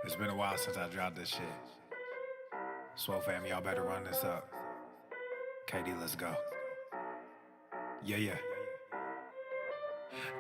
It's been a while since I dropped this shit. Swole fam, y'all better run this up. KD, let's go. Yeah.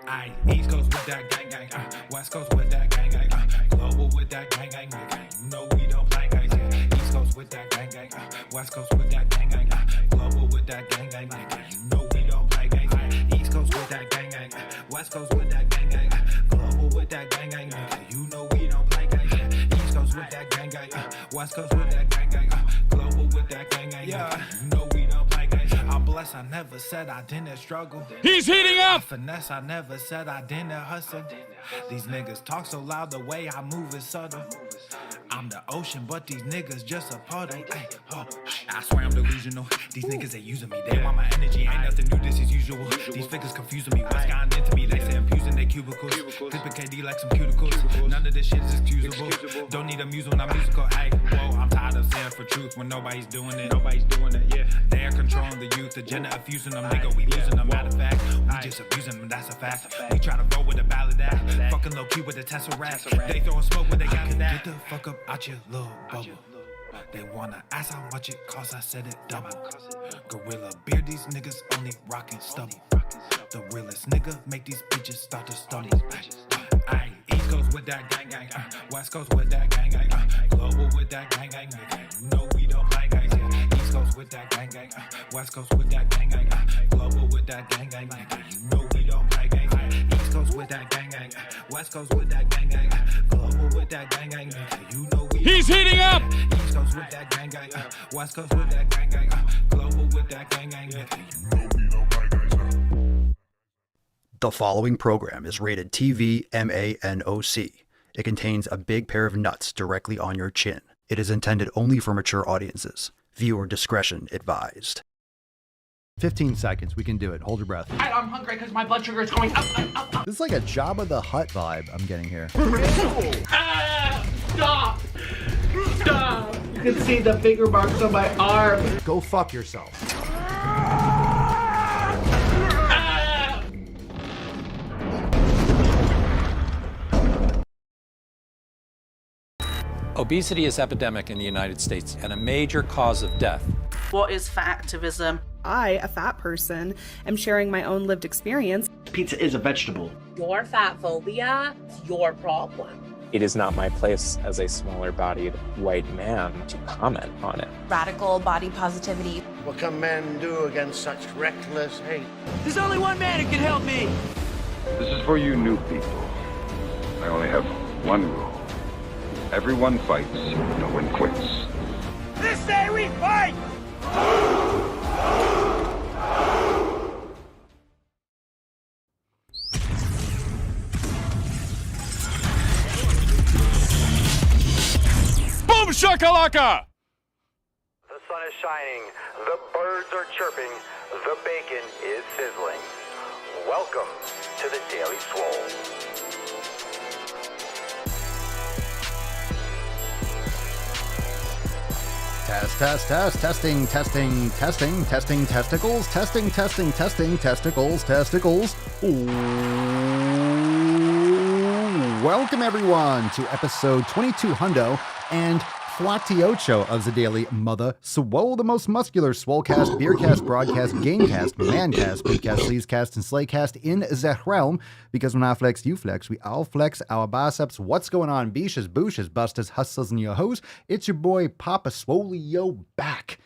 Aye, East Coast with that gang gang, West Coast with that gang gang, global with that gang gang, nigga. You know we don't play guys, yeah. East Coast with that gang gang, West Coast with that gang gang, global with that gang gang, nigga. You know we don't play guys, yeah. East Coast with that gang gang, West Coast with that gang gang, global with that gang gang, nigga. You know we don't play guys, yeah. East Coast with that gang gang, West Coast with that gang gang, global with that gang gang, yeah. You know we don't play guys. I'm blessed, I never said I didn't struggle. He's heating up! Finesse, I never said I didn't hustle. These niggas talk so loud, the way I move is subtle. I'm the ocean, but these niggas just a puddle. Ay, oh, I swear I'm delusional. These niggas ain't using me. They want my energy, ain't nothing new, this is usual. These figures confusing me. What's gotten into me? They say I'm using their cubicles. Clipping KD like some cuticles. None of this shit is excusable. Don't need a muse when I'm musical. Ay, whoa, I'm tired of saying for truth when nobody's doing it. Yeah. They're controlling the youth, agenda abusing them, nigga. We losing them. Matter of fact, we just abusing them. That's a fact. We try to roll with a ballad act. Fucking low key with a Tesseract. They throwing smoke when they got it. Get the fuck up out your little bubble. They wanna ask how much it costs, I said it double. Gorilla beard, these niggas only rockin' stubble. The realest nigga make these bitches start to stumble. Aye, East Coast with that gang gang, West Coast with that gang gang, global with that gang gang, nigga. You know we don't play guys, yeah. East Coast with that gang gang, West Coast with that gang gang, global with that gang gang, nigga. You know we don't play guys, yeah. East Coast with that gang gang, West Coast with that gang gang, global with that gang gang, nigga. You know we. He's heating up! East Coast with that gang gang, West Coast with that gang gang, global with that gang gang, nigga. You know we don't play guys, yeah. The following program is rated TV MANOC. It contains a big pair of nuts directly on your chin. It is intended only for mature audiences. Viewer discretion advised. 15 seconds. We can do it. Hold your breath. I'm hungry because my blood sugar is going up. This is like a Jabba the Hutt vibe I'm getting here. Stop! Stop! You can see the finger marks on my arm. Go fuck yourself. Obesity is epidemic in the United States and a major cause of death. What is fat activism? I, a fat person, am sharing my own lived experience. Pizza is a vegetable. Your fat phobia is your problem. It is not my place as a smaller-bodied white man to comment on it. Radical body positivity. What can men do against such reckless hate? There's only one man who can help me. This is for you new people. I only have one rule. Everyone fights, no one quits. This day we fight! Boom shakalaka! The sun is shining, the birds are chirping, the bacon is sizzling. Welcome to the Daily Swole. Testing, testicles, testicles. Ooh. Welcome everyone to episode 22 hundo and Flatiocho of the Daily Mother Swole, the most muscular Swolecast, Beercast, Broadcast, Gamecast, Mancast, Bigcast, Sleazecast, and Slaycast in the realm. Because when I flex, you flex. We all flex our biceps. What's going on, beaches, booshes, busters, hustlers, and your hoes? It's your boy Papa Swolio back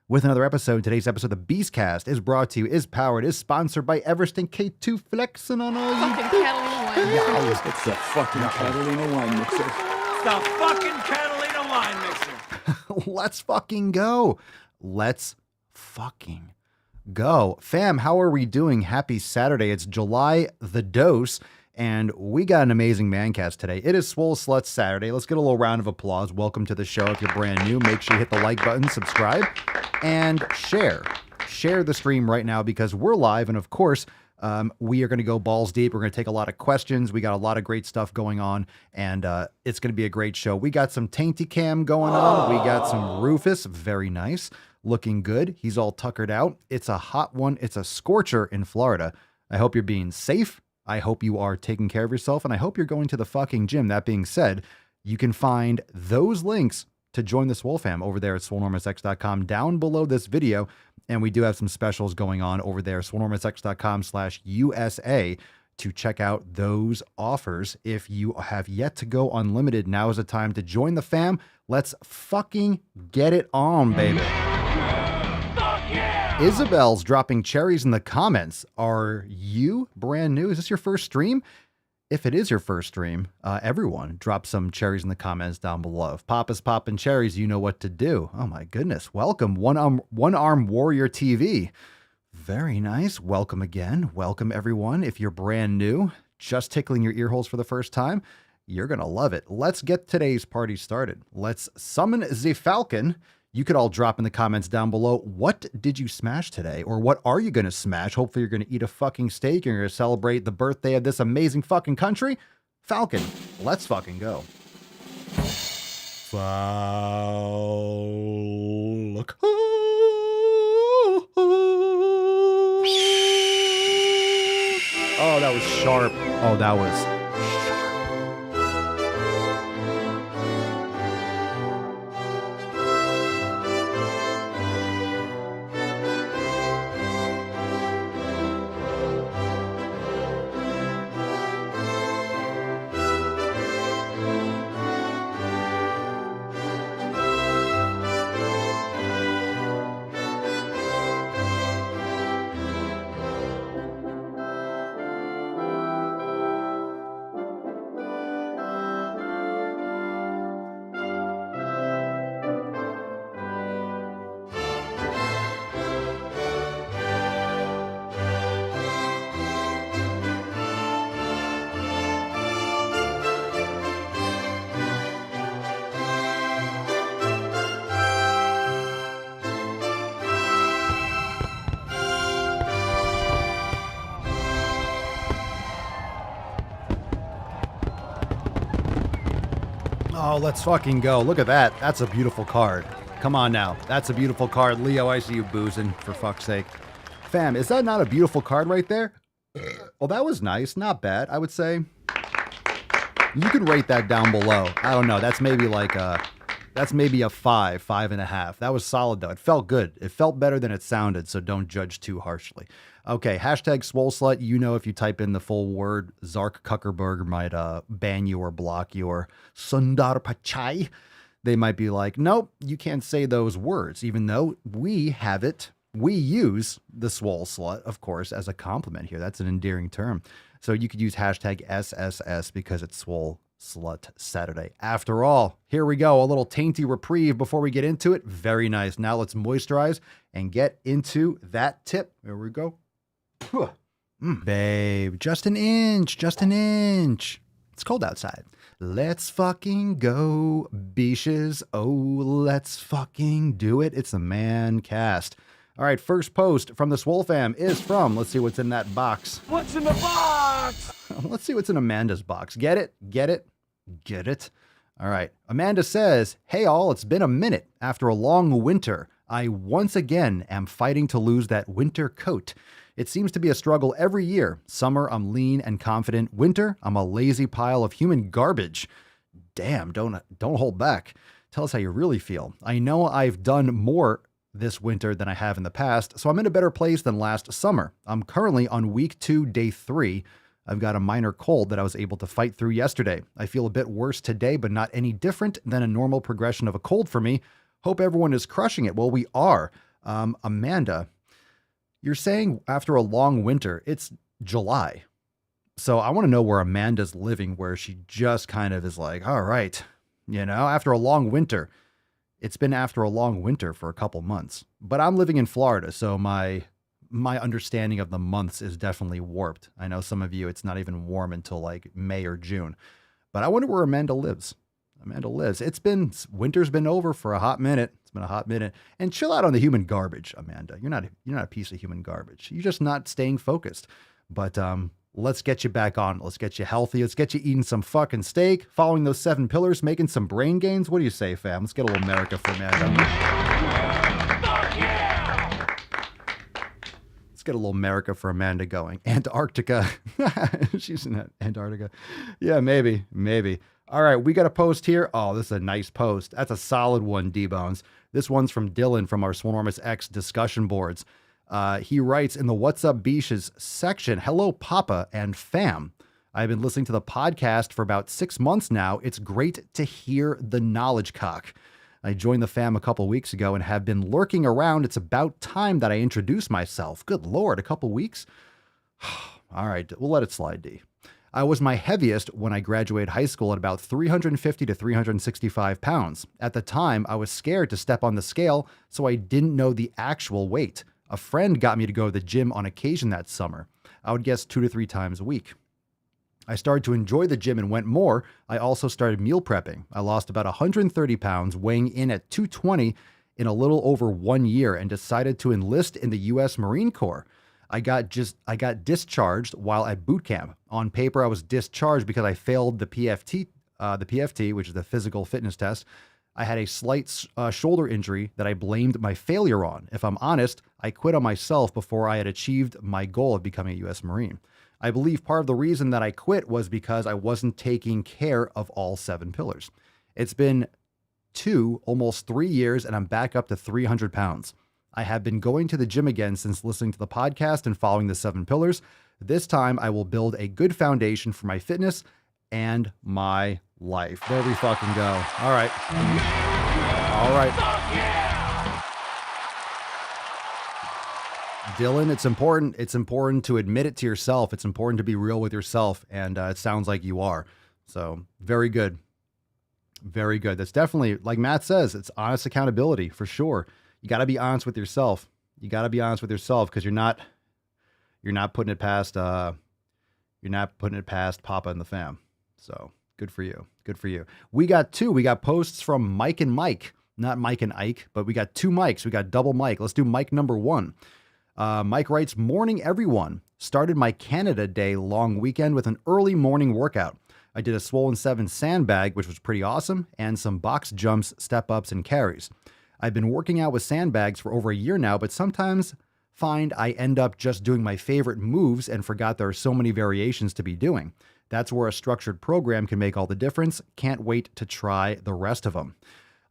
with another episode. Today's episode of the Beastcast is brought to you, is powered, is sponsored by Everest and K2 flexing on all you. Fucking Catalina wine mixer. It's the fucking Catalina wine mixer. The fucking Catalina wine mixer. Let's fucking go. Let's fucking go. Fam, how are we doing? Happy Saturday. It's July the Dose, and we got an amazing mancast today. It is Swole Sluts Saturday. Let's get a little round of applause. Welcome to the show. If you're brand new, make sure you hit the like button, subscribe, and share. Share the stream right now because we're live, and of course, we are going to go balls deep. We're going to take a lot of questions. We got a lot of great stuff going on, and it's going to be a great show. We got some Tainty Cam going on. We got some Rufus. Very nice. Looking good. He's all tuckered out. It's a hot one. It's a scorcher in Florida. I hope you're being safe. I hope you are taking care of yourself, and I hope you're going to the fucking gym. That being said, you can find those links to join the Swole fam over there at SwoleNormousX.com down below this video. And we do have some specials going on over there, SwoleNormousX.com/USA, to check out those offers. If you have yet to go unlimited, now is the time to join the fam. Let's fucking get it on, baby. Isabel's dropping cherries in the comments. Are you brand new? Is this your first stream? If it is your first stream, everyone drop some cherries in the comments down below. If Papa's popping cherries, you know what to do. Oh my goodness. Welcome, One Arm Warrior TV. Very nice. Welcome again. Welcome everyone. If you're brand new, just tickling your ear holes for the first time, you're going to love it. Let's get today's party started. Let's summon the Falcon. You could all drop in the comments down below. What did you smash today? Or what are you going to smash? Hopefully you're going to eat a fucking steak. You're going to celebrate the birthday of this amazing fucking country. Falcon, let's fucking go. Falcon. Oh, that was sharp. Oh, that was sharp. Oh, let's fucking go. Look at that. That's a beautiful card. Come on now. That's a beautiful card. Leo, I see you boozing, for fuck's sake. Fam, is that not a beautiful card right there? Well, that was nice. Not bad, I would say. You can rate that down below. I don't know. That's maybe like that's maybe a 5.5. That was solid, though. It felt good. It felt better than it sounded, so don't judge too harshly. Okay, hashtag SwoleSlut. You know, if you type in the full word, Zark Kuckerberg might ban you or block you, or Sundar Pichai. They might be like, nope, you can't say those words, even though we have it. We use the Swole Slut, of course, as a compliment here. That's an endearing term. So you could use hashtag SSS because it's Swole Slut Saturday. After all, here we go. A little tainty reprieve before we get into it. Very nice. Now let's moisturize and get into that tip. Here we go. Babe, just an inch, just an inch. It's cold outside. Let's fucking go, beaches. Oh, let's fucking do it. It's a man cast. All right, first post from the Swole fam is from, let's see what's in that box. What's in the box? Let's see what's in Amanda's box. Get it? Get it? Get it? All right. Amanda says, hey all, it's been a minute. After a long winter, I once again am fighting to lose that winter coat. It seems to be a struggle every year. Summer, I'm lean and confident. Winter, I'm a lazy pile of human garbage. Damn, don't hold back. Tell us how you really feel. I know I've done more this winter than I have in the past, so I'm in a better place than last summer. I'm currently on week 2, day 3. I've got a minor cold that I was able to fight through yesterday. I feel a bit worse today, but not any different than a normal progression of a cold for me. Hope everyone is crushing it. Well, we are. Amanda, you're saying after a long winter, it's July. So I want to know where Amanda's living, where she just kind of is like, all right, you know, after a long winter. It's been after a long winter for a couple months, but I'm living in Florida, so my understanding of the months is definitely warped. I know some of you, it's not even warm until like May or June, but I wonder where Amanda lives. Winter's been over for a hot minute. It's been a hot minute. And chill out on the human garbage, Amanda. You're not a piece of human garbage. You're just not staying focused. But let's get you back on. Let's get you healthy. Let's get you eating some fucking steak, following those 7 pillars, making some brain gains. What do you say, fam? Let's get a little America for Amanda. Let's get a little America for Amanda going. Antarctica. She's in Antarctica. Yeah, maybe. All right, we got a post here. Oh, this is a nice post. That's a solid one, D-Bones. This one's from Dylan from our Swolenormous X discussion boards. He writes in the What's Up Beaches section, hello, Papa and fam. I've been listening to the podcast for about 6 months now. It's great to hear the knowledge cock. I joined the fam a couple weeks ago and have been lurking around. It's about time that I introduce myself. Good Lord, a couple weeks? All right, we'll let it slide, D. I was my heaviest when I graduated high school at about 350 to 365 pounds. At the time, I was scared to step on the scale, so I didn't know the actual weight. A friend got me to go to the gym on occasion that summer. I would guess 2 to 3 times a week. I started to enjoy the gym and went more. I also started meal prepping. I lost about 130 pounds, weighing in at 220 in a little over 1 year, and decided to enlist in the U.S. Marine Corps. I got discharged while at boot camp. On paper, I was discharged because I failed the PFT, which is the physical fitness test. I had a slight shoulder injury that I blamed my failure on. If I'm honest, I quit on myself before I had achieved my goal of becoming a U.S. Marine. I believe part of the reason that I quit was because I wasn't taking care of all 7 pillars. It's been almost 3 years, and I'm back up to 300 pounds. I have been going to the gym again since listening to the podcast and following the 7 pillars. This time, I will build a good foundation for my fitness and my life. There we fucking go. All right. All right. Dylan, it's important to admit it to yourself. It's important to be real with yourself. And it sounds like you are. So very good. Very good. That's definitely, like Matt says, it's honest accountability for sure. You got to be honest with yourself. You got to be honest with yourself because you're not putting it past, Papa and the fam. So good for you. Good for you. We got posts from Mike and Mike, not Mike and Ike, but we got 2 mics. We got double mic. Let's do mic number 1. Mike writes, morning, everyone. Started my Canada Day long weekend with an early morning workout. I did a Swole 7 sandbag, which was pretty awesome, and some box jumps, step-ups, and carries. I've been working out with sandbags for over a year now, but sometimes find I end up just doing my favorite moves and forgot there are so many variations to be doing. That's where a structured program can make all the difference. Can't wait to try the rest of them.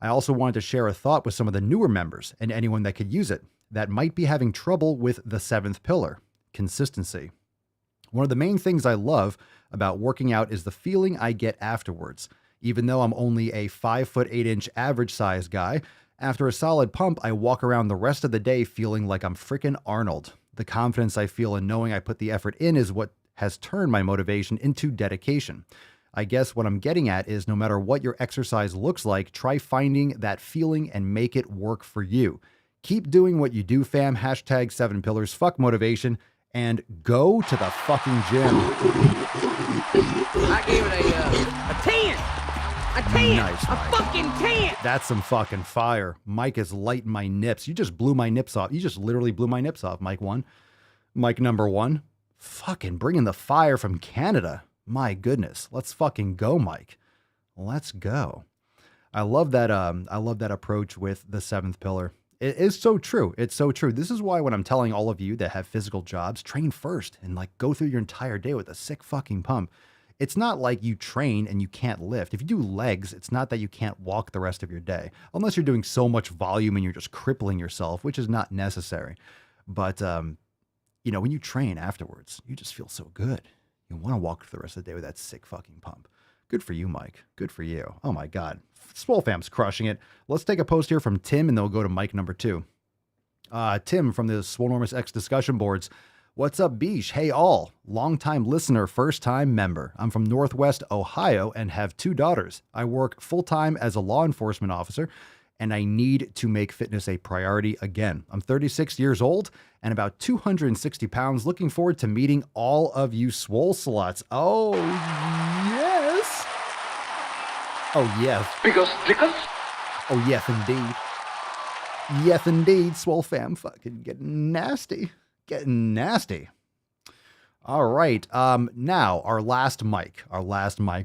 I also wanted to share a thought with some of the newer members and anyone that could use it that might be having trouble with the 7th pillar, consistency. One of the main things I love about working out is the feeling I get afterwards. Even though I'm only a 5'8" average size guy, after a solid pump, I walk around the rest of the day feeling like I'm freaking Arnold. The confidence I feel in knowing I put the effort in is what has turned my motivation into dedication. I guess what I'm getting at is no matter what your exercise looks like, try finding that feeling and make it work for you. Keep doing what you do, fam. # 7 pillars, fuck motivation, and go to the fucking gym. I gave it a 10. A 10. Nice, a Mike. Fucking 10. That's some fucking fire. Mike is lighting my nips. You just blew my nips off. You just literally blew my nips off, Mike 1. Mike number 1. Fucking bringing the fire from Canada. My goodness. Let's fucking go, Mike. Let's go. I love that approach with the 7th pillar. It is so true. It's so true. This is why when I'm telling all of you that have physical jobs, train first and like go through your entire day with a sick fucking pump. It's not like you train and you can't lift. If you do legs, it's not that you can't walk the rest of your day, unless you're doing so much volume and you're just crippling yourself, which is not necessary. But, when you train afterwards, you just feel so good. You want to walk the rest of the day with that sick fucking pump. Good for you, Mike. Good for you. Oh my God. Swole fam's crushing it. Let's take a post here from Tim and then we'll go to Mike number 2. Tim from the Swolenormous X discussion boards. What's up, Beesh? Hey all. Longtime listener, first time member. I'm from Northwest Ohio and have 2 daughters. I work full time as a law enforcement officer and I need to make fitness a priority again. I'm 36 years old and about 260 pounds. Looking forward to meeting all of you Swole sluts. Oh, yes. Oh, yes. Because stickers? Oh, yes, indeed. Yes, indeed. Swole fam fucking getting nasty. Getting nasty. All right. Now our last mic.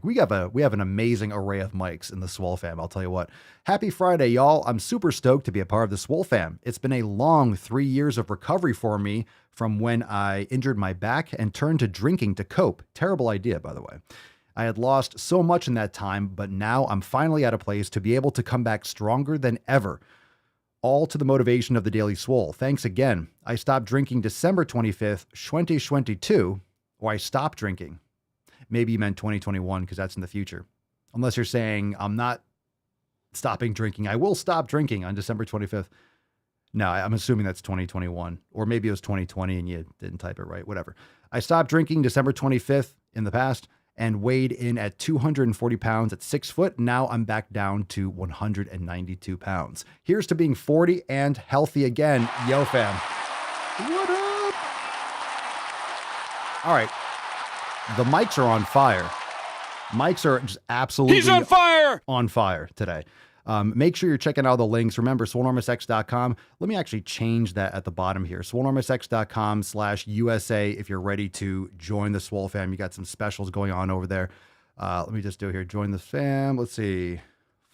We have an amazing array of mics in the Swole fam. I'll tell you what. Happy Friday, y'all. I'm super stoked to be a part of the Swole fam. It's been a long 3 years of recovery for me from when I injured my back and turned to drinking to cope. Terrible idea, by the way. I had lost so much in that time, but now I'm finally at a place to be able to come back stronger than ever. All to the motivation of the Daily Swole. Thanks again. I stopped drinking December 25th, 2022, or I stopped drinking. Maybe you meant 2021 because that's in the future. Unless you're saying I'm not stopping drinking. I will stop drinking on December 25th. No, I'm assuming that's 2021, or maybe it was 2020 and you didn't type it right, whatever. I stopped drinking December 25th in the past and weighed in at 240 pounds at 6 foot. Now I'm back down to 192 pounds. Here's to being 40 and healthy again. Yo, fam. What up? All right. The mics are on fire. Mics are just absolutely He's on fire! On fire today. Make sure you're checking out the links. Remember, SwoleNormousX.com. Let me actually change that at the bottom here. SwoleNormousX.com/USA if you're ready to join the Swole fam. You got some specials going on over there. Let me just do it here. Join the fam. Let's see.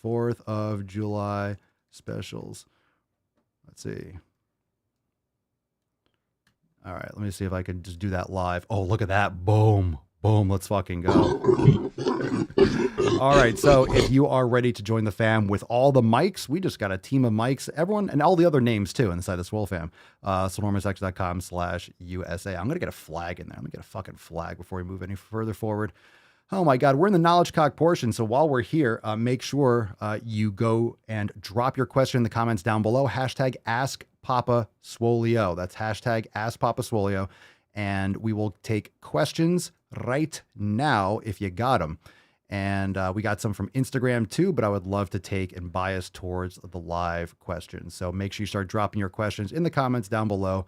4th of July specials. Let's see. All right. Let me see if I can just do that live. Oh, look at that. Boom. Boom. Let's fucking go. All right. So if you are ready to join the fam with all the mics, we just got a team of mics, everyone, and all the other names too inside the Swole fam. SwoleNormousX.com/USA. I'm going to get a flag in there. I'm going to get a fucking flag before we move any further forward. Oh my God. We're in the knowledge cock portion. So while we're here, make sure you go and drop your question in the comments down below. Hashtag AskPapaSwoleo. That's hashtag AskPapaSwoleo. And we will take questions right now if you got them. And we got some from Instagram too, but I would love to take and bias towards the live questions. So make sure you start dropping your questions in the comments down below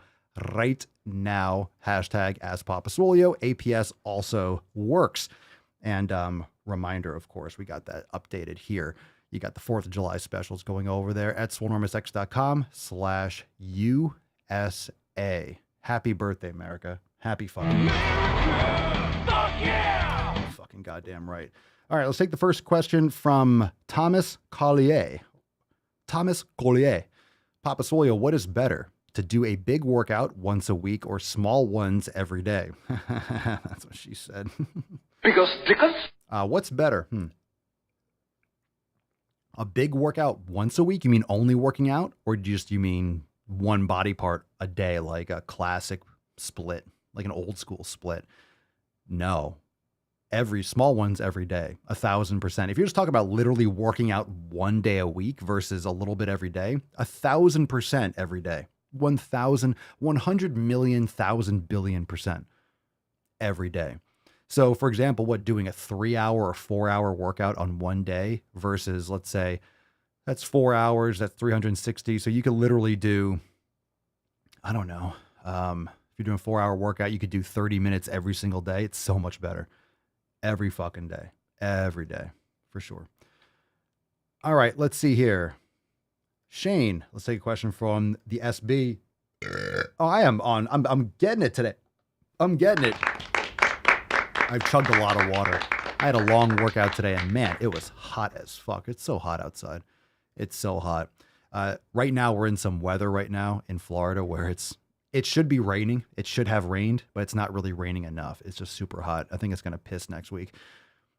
right now. Hashtag AskPapaSwoleo. APS also works. And reminder, of course, we got that updated here. You got the 4th of July specials going over there at SwoleNormousX.com/USA. Happy birthday, America. Happy fucking Fuck yeah! You're fucking goddamn right. All right, let's take the first question from Thomas Collier. Thomas Collier. Papa Swoleo, what is better, to do a big workout once a week or small ones every day? That's what she said. Because what's better? A big workout once a week? You mean only working out? Or just you mean one body part a day, like a classic split, like an old school split? No. Every small ones every day, 1,000%. If you're just talking about literally working out one day a week versus a little bit every day, 1,000% every day. 1,000, 100 million, 1,000 billion % every day. So for example, doing a 3-hour or 4-hour workout on one day versus, let's say, that's 4 hours, that's 360. So you could literally do, I don't know. If you're doing a 4-hour workout, you could do 30 minutes every single day. It's so much better. Every fucking day. Every day. For sure. All right, let's see here. Shane, let's take a question from the SB. Oh, I'm getting it today. I'm getting it. I've chugged a lot of water. I had a long workout today, and man, it was hot as fuck. It's so hot outside. It's so hot. Right now, we're in some weather right now in Florida where it should be raining. It should have rained, but it's not really raining enough. It's just super hot. I think it's going to piss next week.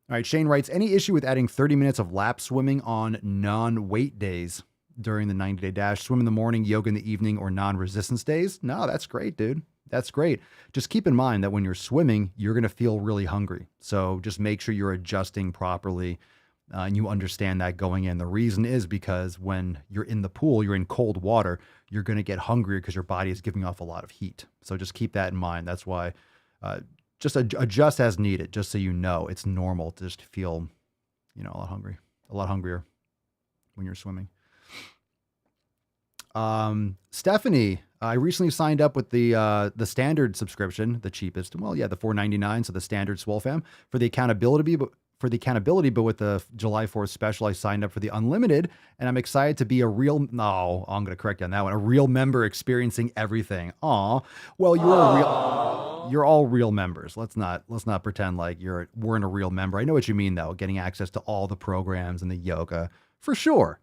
All right, Shane writes, any issue with adding 30 minutes of lap swimming on non-weight days during the 90-day dash? Swim in the morning, yoga in the evening, or non-resistance days? No, that's great, dude. That's great. Just keep in mind that when you're swimming, you're going to feel really hungry. So just make sure you're adjusting properly and you understand that going in. The reason is because when you're in the pool, you're in cold water, you're going to get hungrier because your body is giving off a lot of heat. So just keep that in mind. That's why just adjust as needed, just so you know it's normal to just feel, a lot hungrier when you're swimming. Stephanie, I recently signed up with the standard subscription, the cheapest. Well, yeah, the $4.99, so the standard Swole fam, for the for the accountability, but with the July 4th special, I signed up for the unlimited, and I'm excited to be I'm going to correct you on that one. A real member experiencing everything. Aw, well, you're all real members. Let's not pretend like weren't a real member. I know what you mean though, getting access to all the programs and the yoga for sure.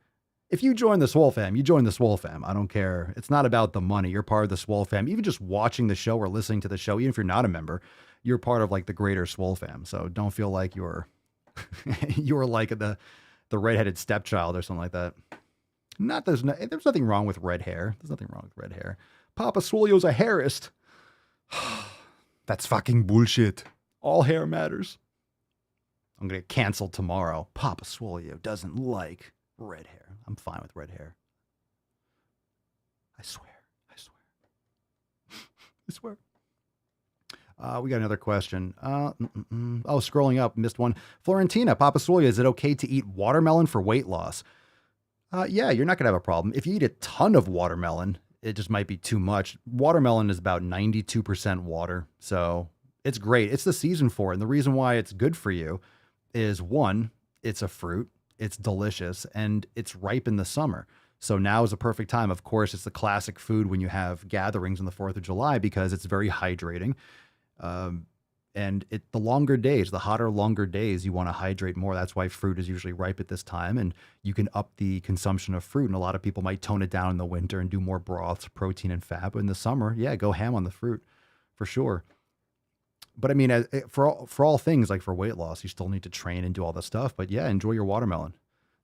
If you join the Swole fam, you join the Swole fam. I don't care. It's not about the money. You're part of the Swole fam. Even just watching the show or listening to the show, even if you're not a member, you're part of like the greater Swole fam. So don't feel like you're like the redheaded stepchild or something like that. There's nothing wrong with red hair. There's nothing wrong with red hair. Papa Swolio's a hairist. That's fucking bullshit. All hair matters. I'm going to get canceled tomorrow. Papa Swolio doesn't like red hair. I'm fine with red hair. I swear. I swear. We got another question. Scrolling up, missed one. Florentina, Papa Swolio, is it okay to eat watermelon for weight loss? Yeah, you're not going to have a problem. If you eat a ton of watermelon, it just might be too much. Watermelon is about 92% water, so it's great. It's the season for it. And the reason why it's good for you is, one, it's a fruit. It's delicious, and it's ripe in the summer. So now is a perfect time. Of course, it's the classic food when you have gatherings on the 4th of July because it's very hydrating. And the longer days, the hotter, longer days, you want to hydrate more. That's why fruit is usually ripe at this time, and you can up the consumption of fruit. And a lot of people might tone it down in the winter and do more broths, protein, and fat. But in the summer, yeah, go ham on the fruit for sure. But I mean, for all things, like for weight loss, you still need to train and do all this stuff. But yeah, enjoy your watermelon.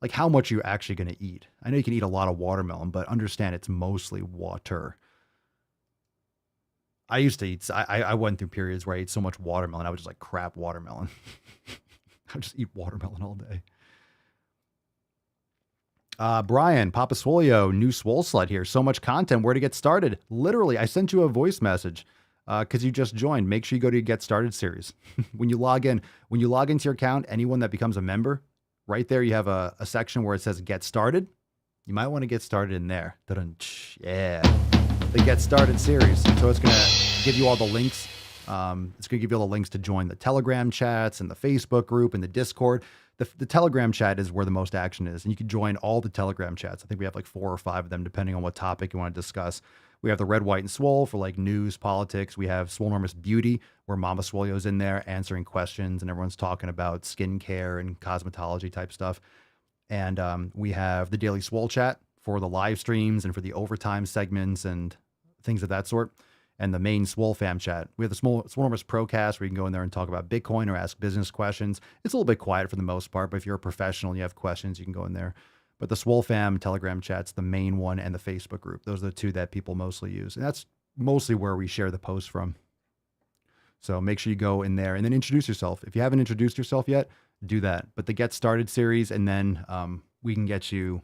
Like, how much are you actually going to eat? I know you can eat a lot of watermelon, but understand it's mostly water. I used to eat, I went through periods where I ate so much watermelon, I would just like crap watermelon. I would just eat watermelon all day. Brian, Papa Swolio, new Swole Slut here. So much content. Where to get started? Literally, I sent you a voice message. Because you just joined, make sure you go to Get Started series. When you log into your account, anyone that becomes a member, right there, you have a section where it says Get Started. You might want to get started in there. Yeah, the Get Started series. So it's going to give you all the links. It's going to give you all the links to join the Telegram chats and the Facebook group and the Discord. The Telegram chat is where the most action is, and you can join all the Telegram chats. I think we have like 4 or 5 of them, depending on what topic you want to discuss. We have the Red, White, and Swole for like news, politics. We have Swolenormous Beauty, where Mama Swolio's in there answering questions, and everyone's talking about skincare and cosmetology type stuff. And we have the Daily Swole Chat for the live streams and for the overtime segments and things of that sort. And the main Swole Fam chat. We have the Swolenormous Procast, where you can go in there and talk about Bitcoin or ask business questions. It's a little bit quiet for the most part, but if you're a professional and you have questions, you can go in there. But the Swole Fam Telegram chat's the main one, and the Facebook group. Those are the two that people mostly use. And that's mostly where we share the posts from. So make sure you go in there and then introduce yourself. If you haven't introduced yourself yet, do that. But the Get Started series, and then we can get you,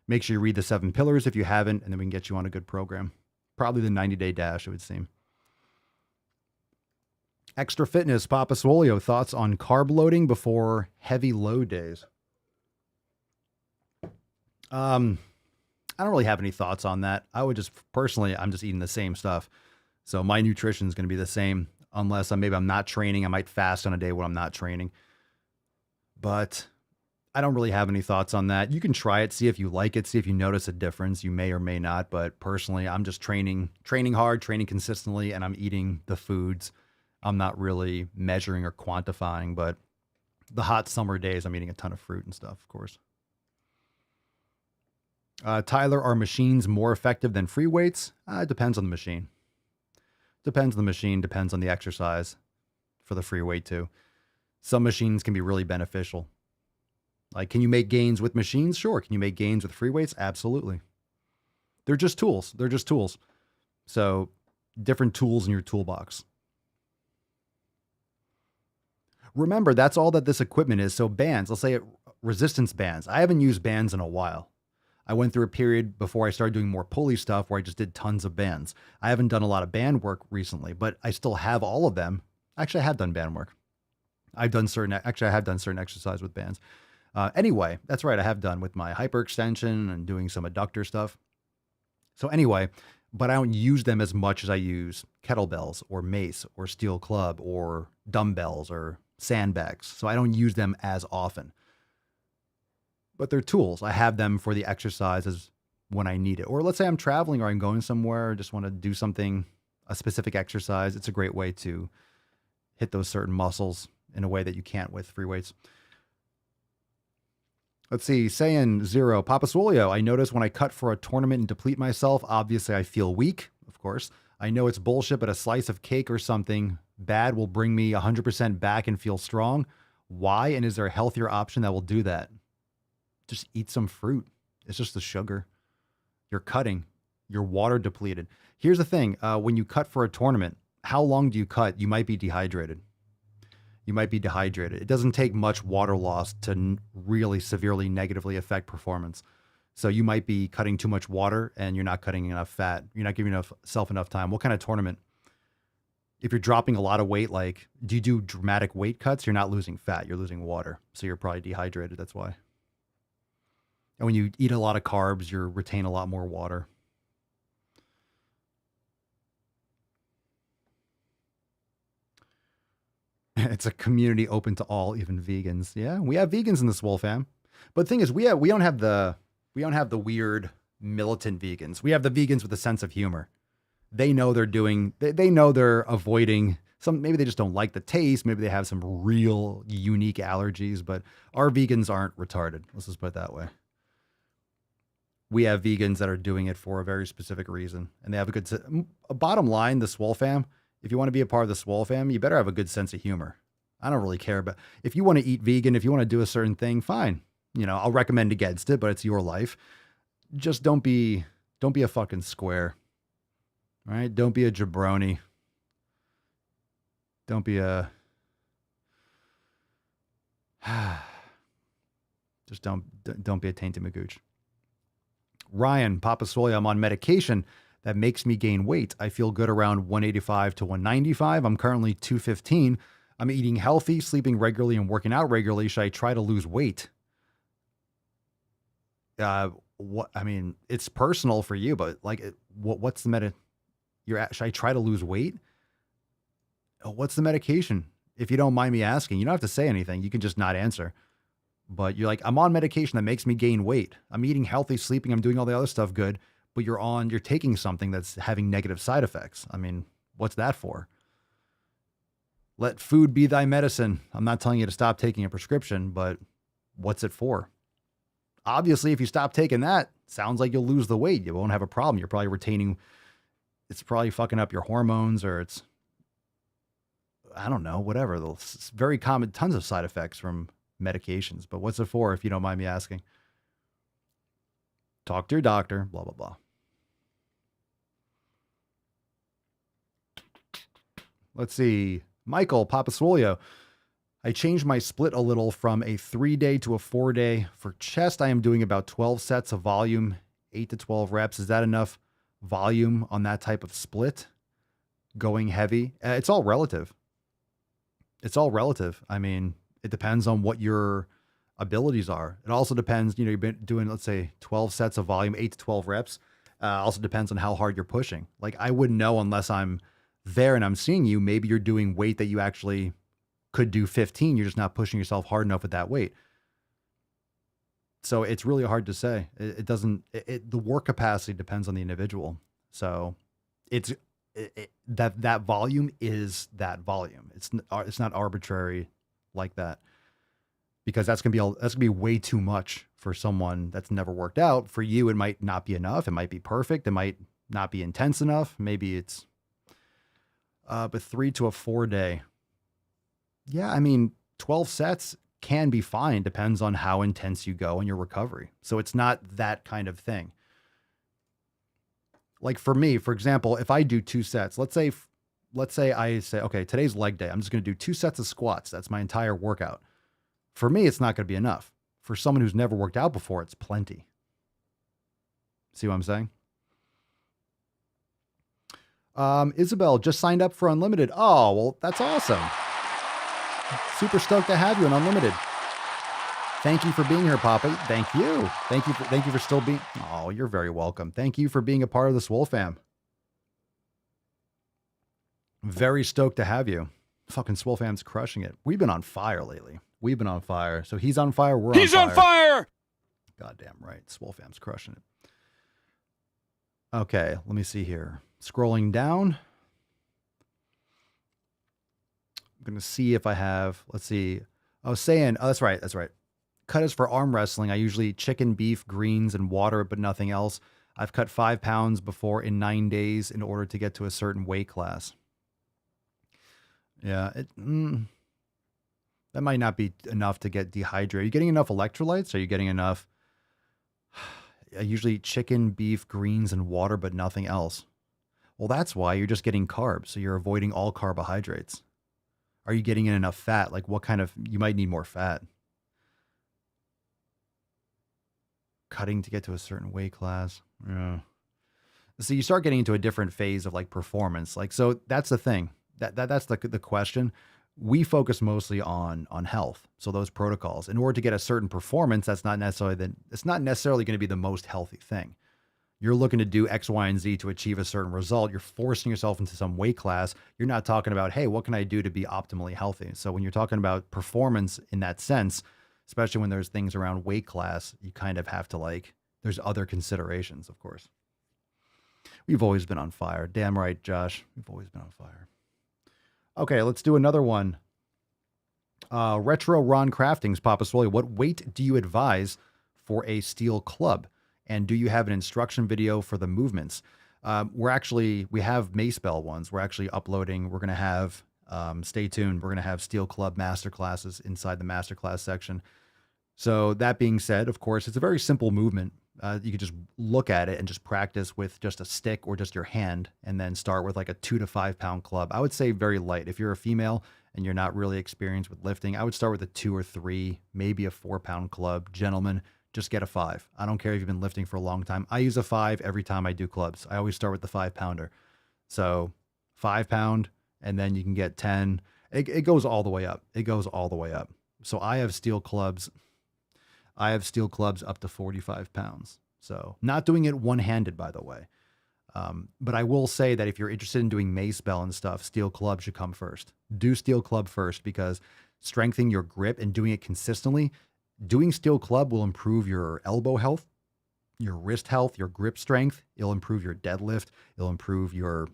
make sure you read the 7 pillars if you haven't, and then we can get you on a good program. Probably the 90-day dash, it would seem. Extra Fitness, Papa Swolio, thoughts on carb loading before heavy load days? I don't really have any thoughts on that. I would just, personally, I'm just eating the same stuff. So my nutrition is going to be the same, unless maybe I'm not training. I might fast on a day when I'm not training. But I don't really have any thoughts on that. You can try it, see if you like it, see if you notice a difference. You may or may not, but personally, I'm just training hard, training consistently, and I'm eating the foods. I'm not really measuring or quantifying, but the hot summer days, I'm eating a ton of fruit and stuff, of course. Tyler, are machines more effective than free weights? It depends on the machine. Depends on the machine, depends on the exercise for the free weight too. Some machines can be really beneficial. Like, can you make gains with machines? Sure. Can you make gains with free weights? Absolutely. They're just tools. They're just tools. So different tools in your toolbox. Remember, that's all that this equipment is. So bands, let's say resistance bands. I haven't used bands in a while. I went through a period before I started doing more pulley stuff where I just did tons of bands. I haven't done a lot of band work recently, but I still have all of them. Actually, I have done band work. I have done certain exercise with bands. Anyway, that's right. I have done with my hyperextension and doing some adductor stuff. So anyway, but I don't use them as much as I use kettlebells or mace or steel club or dumbbells or sandbags, so I don't use them as often. But they're tools. I have them for the exercises when I need it. Or let's say I'm traveling or I'm going somewhere, or just want to do something, a specific exercise. It's a great way to hit those certain muscles in a way that you can't with free weights. Let's see, saying zero, Papa Swolio, I notice when I cut for a tournament and deplete myself, obviously I feel weak, of course. I know it's bullshit, but a slice of cake or something bad will bring me 100% back and feel strong. Why? And is there a healthier option that will do that? Just eat some fruit. It's just the sugar. You're cutting. You're water depleted. Here's the thing. When you cut for a tournament, how long do you cut? You might be dehydrated. You might be dehydrated. It doesn't take much water loss to really severely negatively affect performance. So you might be cutting too much water and you're not cutting enough fat. You're not giving yourself enough time. What kind of tournament? If you're dropping a lot of weight, like, do you do dramatic weight cuts? You're not losing fat. You're losing water. So you're probably dehydrated. That's why. And when you eat a lot of carbs, you retain a lot more water. It's a community open to all, even vegans. Yeah, we have vegans in the Swole fam. But the thing is, we don't have the weird militant vegans. We have the vegans with a sense of humor. They know they know they're avoiding some, maybe they just don't like the taste. Maybe they have some real unique allergies, but our vegans aren't retarded. Let's just put it that way. We have vegans that are doing it for a very specific reason, and they have a bottom line, the Swole fam, if you want to be a part of the Swole fam, you better have a good sense of humor. I don't really care, but if you want to eat vegan, if you want to do a certain thing, fine. I'll recommend against it, but it's your life. Just don't be a fucking square. All right? Don't be a jabroni. Don't be a just don't be a tainted magooch. Ryan, Papa Swolio, I'm on medication that makes me gain weight. I feel good around 185 to 195. I'm currently 215. I'm eating healthy, sleeping regularly, and working out regularly. Should I try to lose weight? It's personal for you, but what's the should I try to lose weight? What's the medication? If you don't mind me asking, you don't have to say anything. You can just not answer. But you're like, I'm on medication that makes me gain weight. I'm eating healthy, sleeping. I'm doing all the other stuff good. But you're taking something that's having negative side effects. I mean, what's that for? Let food be thy medicine. I'm not telling you to stop taking a prescription, but what's it for? Obviously, if you stop taking that, sounds like you'll lose the weight. You won't have a problem. You're probably it's probably fucking up your hormones, or I don't know, whatever. It's very common, tons of side effects from medications, but what's it for, if you don't mind me asking? Talk to your doctor, blah, blah, blah. Let's see. Michael, Papa Swolio. I changed my split a little from a 3-day to a 4-day. For chest, I am doing about 12 sets of volume, 8 to 12 reps. Is that enough volume on that type of split? Going heavy? It's all relative. I mean, it depends on what your abilities are. It also depends, you've been doing, let's say, 12 sets of volume, 8 to 12 reps. Also depends on how hard you're pushing. Like, I wouldn't know unless I'm there and I'm seeing you. Maybe you're doing weight that you actually could do 15. You're just not pushing yourself hard enough with that weight. So it's really hard to say. The work capacity depends on the individual. So that volume is that volume. It's not arbitrary like that, because that's gonna be way too much for someone that's never worked out. For you, it might not be enough. It might be perfect. It might not be intense enough. Maybe it's, but 3 to a 4-day. Yeah, I mean, 12 sets can be fine. Depends on how intense you go in your recovery. So it's not that kind of thing. Like for me, for example, if I do 2 sets, let's say I say, okay, today's leg day. I'm just going to do 2 sets of squats. That's my entire workout. For me, it's not going to be enough. For someone who's never worked out before, it's plenty. See what I'm saying? Isabel just signed up for Unlimited. Oh, well, that's awesome. Super stoked to have you in Unlimited. Thank you for being here, Papa. Thank you. Thank you for still being. Oh, you're very welcome. Thank you for being a part of the Swole fam. Very stoked to have you. Fucking Swole fam's crushing it. We've been on fire lately. We've been on fire. So he's on fire. He's on fire. Goddamn right. Swole fam's crushing it. Okay, let me see here. Scrolling down. I'm going to see if I have, let's see. Oh, saying, oh, that's right. That's right. Cut is for arm wrestling. I usually eat chicken, beef, greens, and water, but nothing else. I've cut 5 pounds before in 9 days in order to get to a certain weight class. Yeah, that might not be enough to get dehydrated. Are you getting enough electrolytes? Are you getting enough? I usually eat chicken, beef, greens, and water, but nothing else. Well, that's why you're just getting carbs. So you're avoiding all carbohydrates. Are you getting in enough fat? Like what kind of, you might need more fat. Cutting to get to a certain weight class. Yeah. So you start getting into a different phase of like performance. Like, so that's the thing. That's the question. We focus mostly on health. So those protocols, in order to get a certain performance, it's not necessarily going to be the most healthy thing. You're looking to do X, Y, and Z to achieve a certain result. You're forcing yourself into some weight class. You're not talking about, hey, what can I do to be optimally healthy? So when you're talking about performance in that sense, especially when there's things around weight class, you kind of have to there's other considerations, of course. We've always been on fire. Damn right, Josh. We've always been on fire. Okay, let's do another one. Retro Ron Craftings, Papa Swole. What weight do you advise for a steel club? And do you have an instruction video for the movements? We have Mace Bell ones. We're actually uploading. We're going to have, stay tuned. We're going to have steel club masterclasses inside the masterclass section. So that being said, of course, it's a very simple movement. You could just look at it and just practice with just a stick or just your hand, and then start with like a 2 to 5 pound club. I would say very light. If you're a female and you're not really experienced with lifting, I would start with a 2 or 3, maybe a 4 pound club. Gentlemen, just get a 5. I don't care if you've been lifting for a long time. I use a 5 every time I do clubs. I always start with the 5 pounder. So 5 pound, and then you can get 10. It goes all the way up. It goes all the way up. So I have steel clubs. Up to 45 pounds. So not doing it one-handed, by the way. But I will say that if you're interested in doing Mace Bell and stuff, steel club should come first. Do steel club first, because strengthening your grip and doing it consistently, doing steel club will improve your elbow health, your wrist health, your grip strength. It'll improve your deadlift. It'll improve your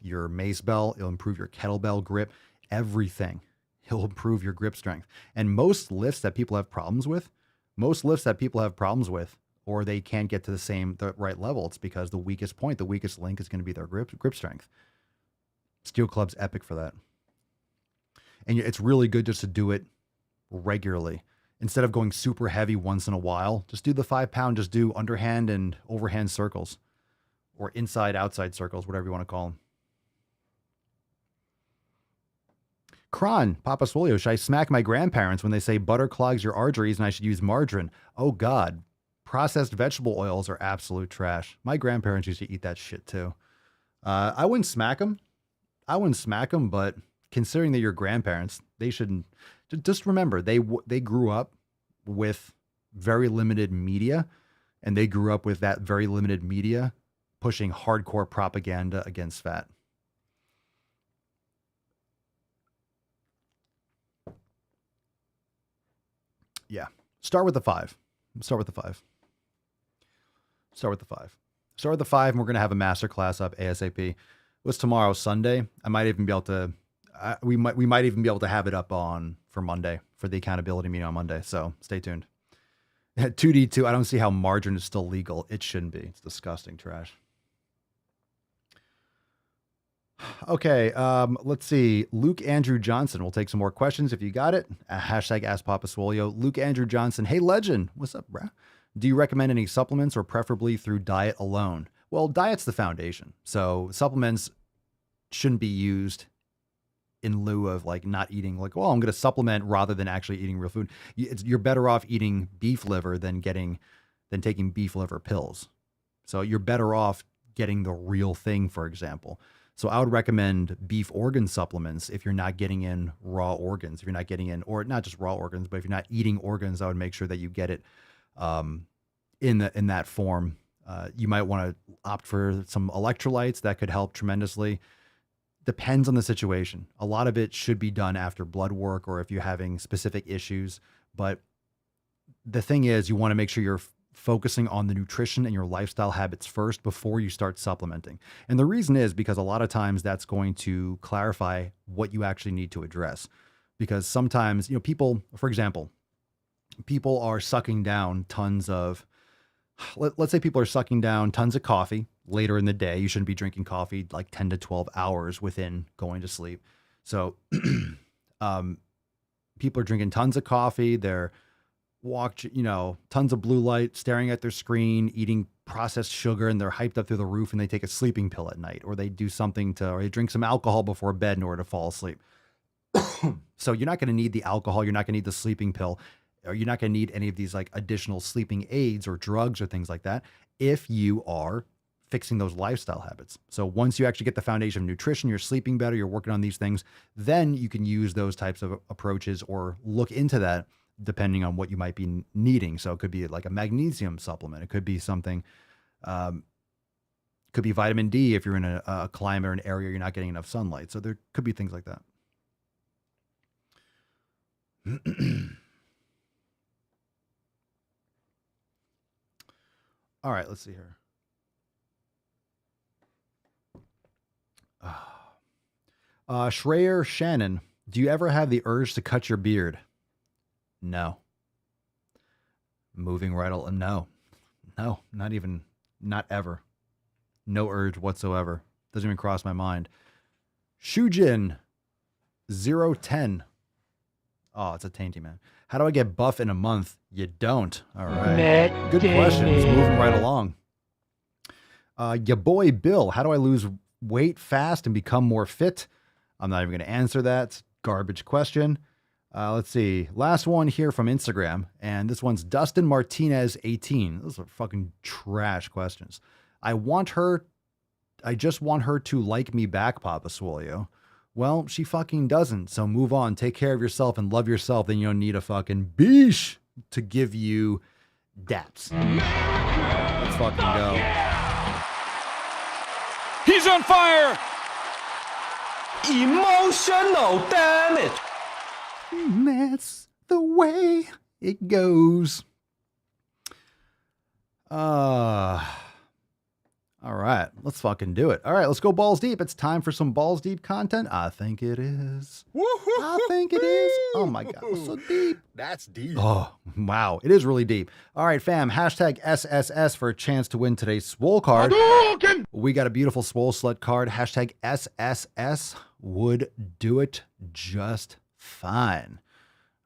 Mace Bell. It'll improve your kettlebell grip, everything. It'll improve your grip strength. And most lifts that people have problems with, or they can't get to the right level, it's because the weakest link is going to be their grip strength. Steel club's epic for that. And it's really good just to do it regularly. Instead of going super heavy once in a while, just do the 5 pound, just do underhand and overhand circles, or inside, outside circles, whatever you want to call them. Kron, Papa Swole, should I smack my grandparents when they say butter clogs your arteries and I should use margarine? Oh God, processed vegetable oils are absolute trash. My grandparents used to eat that shit too. I wouldn't smack them. But considering that your grandparents, they shouldn't. Just remember, they grew up with very limited media, and they grew up with that very limited media pushing hardcore propaganda against fat. Yeah. Start with the 5. Start with the 5, and we're going to have a master class up ASAP. What's tomorrow? Sunday? I might even be able to, we might even be able to have it up for Monday, for the accountability meeting on Monday. So stay tuned. 2D2, I don't see how margarine is still legal. It shouldn't be. It's disgusting trash. Okay, let's see. Luke Andrew Johnson. We'll take some more questions if you got it. Hashtag Ask Papa Swole. Luke Andrew Johnson. Hey, legend. What's up, bruh? Do you recommend any supplements, or preferably through diet alone? Well, diet's the foundation. So supplements shouldn't be used in lieu of not eating, I'm going to supplement rather than actually eating real food. You're better off eating beef liver than taking beef liver pills. So you're better off getting the real thing, for example. So I would recommend beef organ supplements if you're not getting in raw organs. If you're not getting in, or not just raw organs, but if you're not eating organs, I would make sure that you get it in that form. You might want to opt for some electrolytes that could help tremendously. depends on the situation. A lot of it should be done after blood work or if you're having specific issues. But the thing is, you want to make sure you're focusing on the nutrition and your lifestyle habits first before you start supplementing. And the reason is because a lot of times that's going to clarify what you actually need to address. Because sometimes, people, for example, people are sucking down tons of, let's say people are sucking down tons of coffee later in the day. You shouldn't be drinking coffee like 10 to 12 hours within going to sleep. So people are drinking tons of coffee. They're tons of blue light, staring at their screen, eating processed sugar, and they're hyped up through the roof, and they take a sleeping pill at night, or they do something or they drink some alcohol before bed in order to fall asleep. So you're not going to need the alcohol. You're not going to need the sleeping pill, or you're not going to need any of these like additional sleeping aids or drugs or things like that if you are fixing those lifestyle habits. So once you actually get the foundation of nutrition, you're sleeping better, you're working on these things, then you can use those types of approaches or look into that depending on what you might be needing. So it could be like a magnesium supplement. It could be something, could be vitamin D if you're in a climate or an area you're not getting enough sunlight. So there could be things like that. All right, let's see here. Shreyer Shannon, do you ever have the urge to cut your beard? No. Moving right along. No, not ever. No urge whatsoever. Doesn't even cross my mind. Shujin 010. Oh, it's a tainty man. How do I get buff in a month? You don't. All right. Good question. It's moving right along. Your boy Bill, how do I lose weight fast and become more fit? I'm not even going to answer that. Garbage question. Let's see. Last one here from Instagram. And this one's Dustin Martinez 18. Those are fucking trash questions. I just want her to like me back, Papa Swolio. Well, she fucking doesn't. So move on. Take care of yourself and love yourself. Then you don't need a fucking beesh to give you daps. Let's fucking go. He's on fire! Emotional damage! And that's the way it goes. All right, let's fucking do it. All right, let's go balls deep. It's time for some balls deep content. I think it is. I think it is. Oh my God, it's so deep. That's deep. Oh, wow. It is really deep. All right, fam. Hashtag SSS for a chance to win today's Swole card. We got a beautiful Swole Slut card. Hashtag SSS would do it just fine.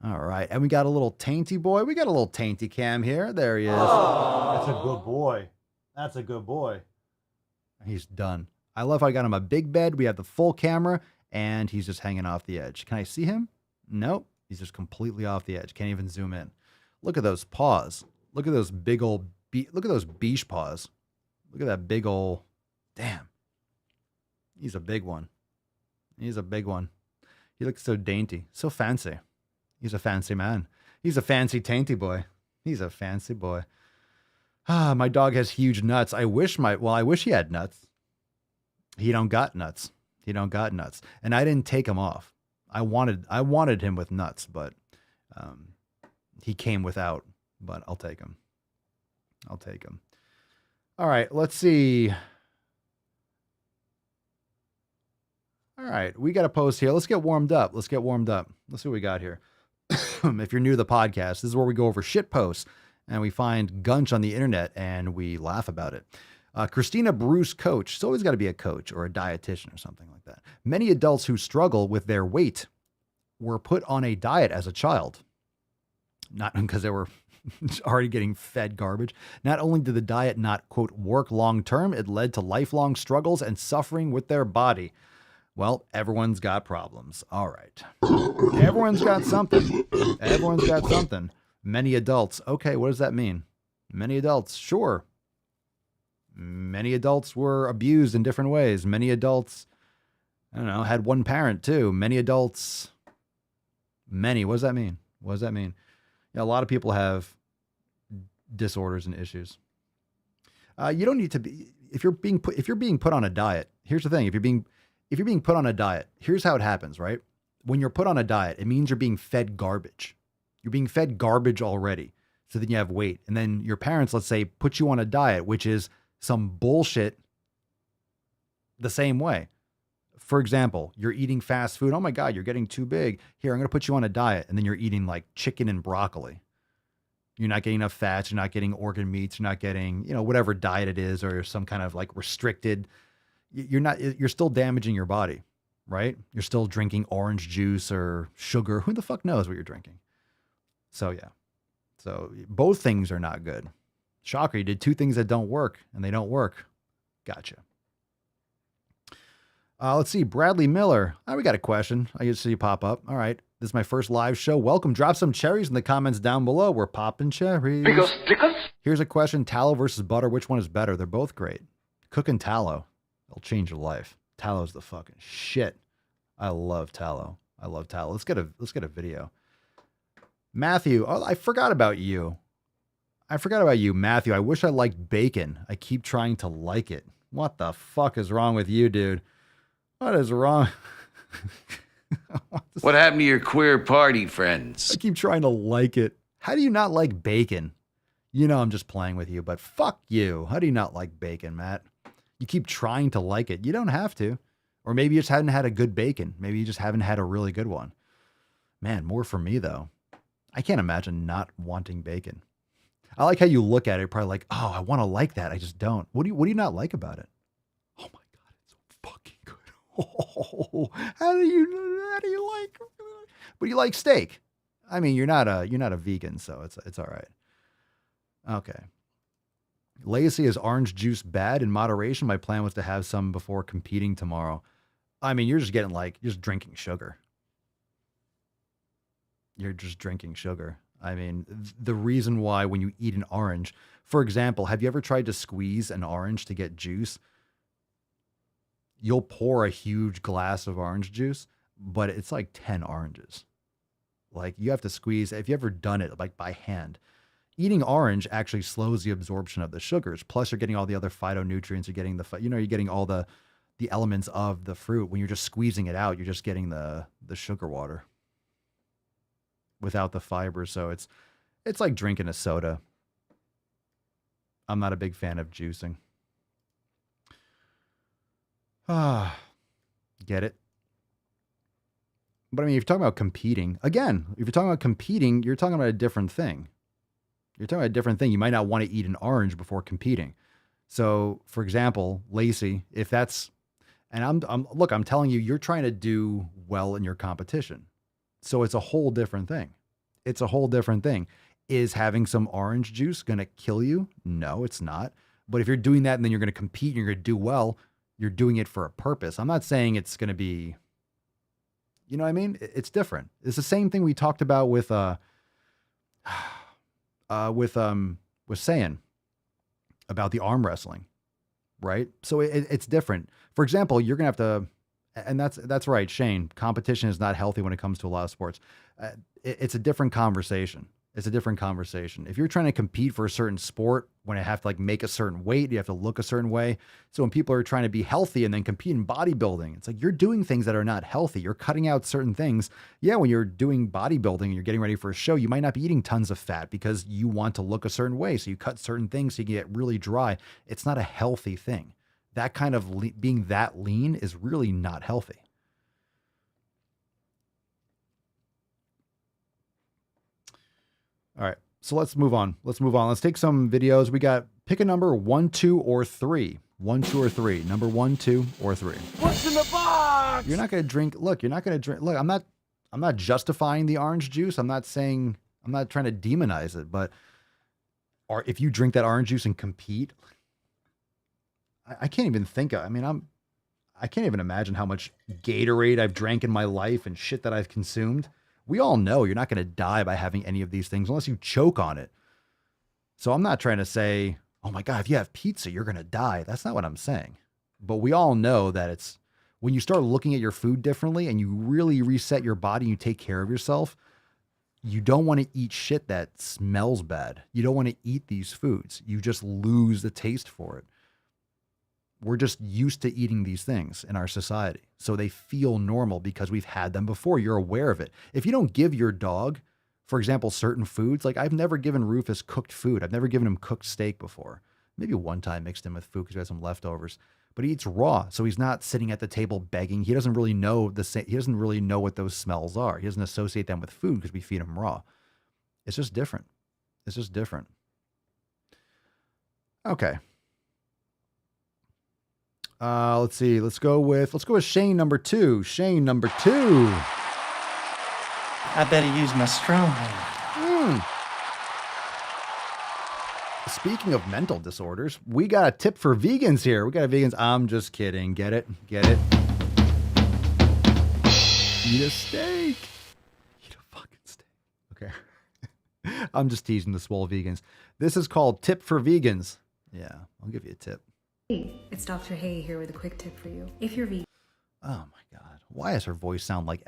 All right. And we got a little tainty boy. We got a little tainty cam here. There he is. That's a good boy. That's a good boy. He's done. I love how I got him a big bed. We have the full camera and he's just hanging off the edge. Can I see him? Nope. He's just completely off the edge. Can't even zoom in. Look at those paws. Look at those big old, look at those beach paws. Look at that big old, damn. He's a big one. He's a big one. He looks so dainty, so fancy. He's a fancy man. He's a fancy tainty boy. He's a fancy boy. Ah, my dog has huge nuts. I wish he had nuts. He don't got nuts. He don't got nuts. And I didn't take him off. I wanted him with nuts, but he came without, but I'll take him. I'll take him. All right, let's see. All right, we got a post here. Let's get warmed up. Let's see what we got here. If you're new to the podcast, this is where we go over shit posts and we find gunch on the internet and we laugh about it. Christina Bruce coach. It's always got to be a coach or a dietitian or something like that. Many adults who struggle with their weight were put on a diet as a child. Not because they were already getting fed garbage. Not only did the diet not, quote, work long term, it led to lifelong struggles and suffering with their body. Well, everyone's got problems. All right. Everyone's got something. Everyone's got something. Many adults. Okay, what does that mean? Many adults. Sure. Many adults were abused in different ways. Many adults, I don't know, had one parent too. Many adults. Many. What does that mean? What does that mean? Yeah, a lot of people have disorders and issues. You don't need to be, if you're being put on a diet, here's the thing. if you're being put on a diet, here's how it happens, right? When you're put on a diet, it means you're being fed garbage. You're being fed garbage already. So then you have weight. And then your parents, let's say, put you on a diet, which is some bullshit the same way. For example, you're eating fast food. Oh my God, you're getting too big. Here, I'm going to put you on a diet. And then you're eating like chicken and broccoli. You're not getting enough fats. You're not getting organ meats. You're not getting, whatever diet it is, or some kind of like restricted. You're still damaging your body, right? You're still drinking orange juice or sugar. Who the fuck knows what you're drinking? So yeah. So both things are not good. Shocker, you did two things that don't work, and they don't work. Gotcha. Let's see. Bradley Miller. We got a question. I just see you pop up. All right. This is my first live show. Welcome. Drop some cherries in the comments down below. We're popping cherries. Here's a question. Tallow versus butter. Which one is better? They're both great. Cooking tallow. It'll change your life. Tallow's the fucking shit. I love tallow. Let's get a video. Matthew. Oh, I forgot about you. Matthew. I wish I liked bacon. I keep trying to like it. What the fuck is wrong with you, dude? What is wrong? What happened to your queer party friends? I keep trying to like it. How do you not like bacon? I'm just playing with you, but fuck you. How do you not like bacon, Matt? You keep trying to like it. You don't have to. Or maybe you just haven't had a good bacon. Maybe you just haven't had a really good one. Man, more for me though. I can't imagine not wanting bacon. I like how you look at it. You're probably like, oh, I want to like that. I just don't. What do you not like about it? Oh my God, it's so fucking good. Oh, how do you like? But you like steak. I mean, you're not a vegan, so it's all right. Okay. Lacey, is orange juice bad? In moderation, my plan was to have some before competing tomorrow. I mean, you're just drinking sugar. You're just drinking sugar. I mean, the reason why when you eat an orange, for example, have you ever tried to squeeze an orange to get juice? You'll pour a huge glass of orange juice, but it's like 10 oranges. Like you have to squeeze, if you ever done it like by hand, eating orange actually slows the absorption of the sugars. Plus you're getting all the other phytonutrients. You're getting you're getting all the elements of the fruit. When you're just squeezing it out, you're just getting the sugar water without the fiber. So it's like drinking a soda. I'm not a big fan of juicing. Get it? But I mean, if you're talking about competing, again, if you're talking about competing, you're talking about a different thing. You might not want to eat an orange before competing. So, for example, Lacey, if that's, and I'm telling you, you're trying to do well in your competition. So it's a whole different thing. Is having some orange juice going to kill you? No, it's not. But if you're doing that and then you're going to compete and you're going to do well, you're doing it for a purpose. I'm not saying it's going to be, you know what I mean? It's different. It's the same thing we talked about with saying about the arm wrestling, right? So it's different. For example, you're going to have to, and that's right, Shane, competition is not healthy when it comes to a lot of sports. It's a different conversation. If you're trying to compete for a certain sport, when you have to like make a certain weight, you have to look a certain way. So when people are trying to be healthy and then compete in bodybuilding, it's like you're doing things that are not healthy. You're cutting out certain things. Yeah, when you're doing bodybuilding and you're getting ready for a show, you might not be eating tons of fat because you want to look a certain way. So you cut certain things so you can get really dry. It's not a healthy thing. That kind of being that lean is really not healthy. All right, so let's move on. Let's take some videos. We got pick a number 1, 2, or 3. 1, 2, or 3. Number 1, 2, or 3. What's in the box? You're not gonna drink. Look, you're not gonna drink. Look, I'm not justifying the orange juice. I'm not trying to demonize it, but if you drink that orange juice and compete, I can't even think of. I mean, I can't even imagine how much Gatorade I've drank in my life and shit that I've consumed. We all know you're not going to die by having any of these things unless you choke on it. So I'm not trying to say, oh my God, if you have pizza, you're going to die. That's not what I'm saying. But we all know that it's when you start looking at your food differently and you really reset your body and you take care of yourself, you don't want to eat shit that smells bad. You don't want to eat these foods. You just lose the taste for it. We're just used to eating these things in our society. So they feel normal because we've had them before. You're aware of it. If you don't give your dog, for example, certain foods, like I've never given Rufus cooked food. I've never given him cooked steak before. Maybe one time mixed him with food because we had some leftovers. But he eats raw, so he's not sitting at the table begging. He doesn't really know he doesn't really know what those smells are. He doesn't associate them with food because we feed him raw. It's just different. It's just different. Okay. Let's see. Let's go with Shane number 2. Shane number 2. I better use my strong hand. Speaking of mental disorders, we got a tip for vegans here. We got vegans. I'm just kidding. Get it? Get it? Eat a steak. Eat a fucking steak. Okay. I'm just teasing the Swole vegans. This is called Tip for Vegans. Yeah, I'll give you a tip. Hey, it's Dr. Hay here with a quick tip for you. If you're vegan. Oh my God. Why does her voice sound like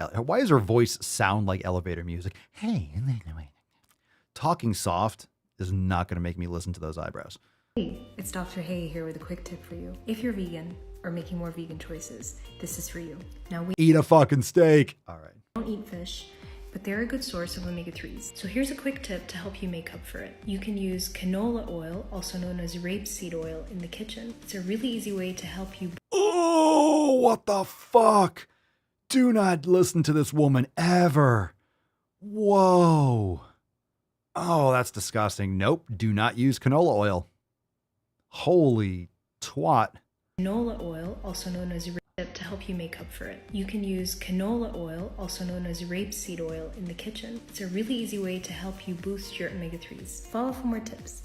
elevator music? Hey, talking soft is not going to make me listen to those eyebrows. Hey, it's Dr. Hay here with a quick tip for you. If you're vegan or making more vegan choices, this is for you. Now we eat a fucking steak. All right. Don't eat fish, but they're a good source of omega-3s. So here's a quick tip to help you make up for it. You can use canola oil, also known as rapeseed oil, in the kitchen. It's a really easy way to help you. Oh, what the fuck? Do not listen to this woman ever. Whoa. Oh, that's disgusting. Nope. Do not use canola oil. Holy twat. Canola oil, also known as to help you make up for it. You can use canola oil, also known as rapeseed oil, in the kitchen. It's a really easy way to help you boost your omega-3s. Follow for more tips.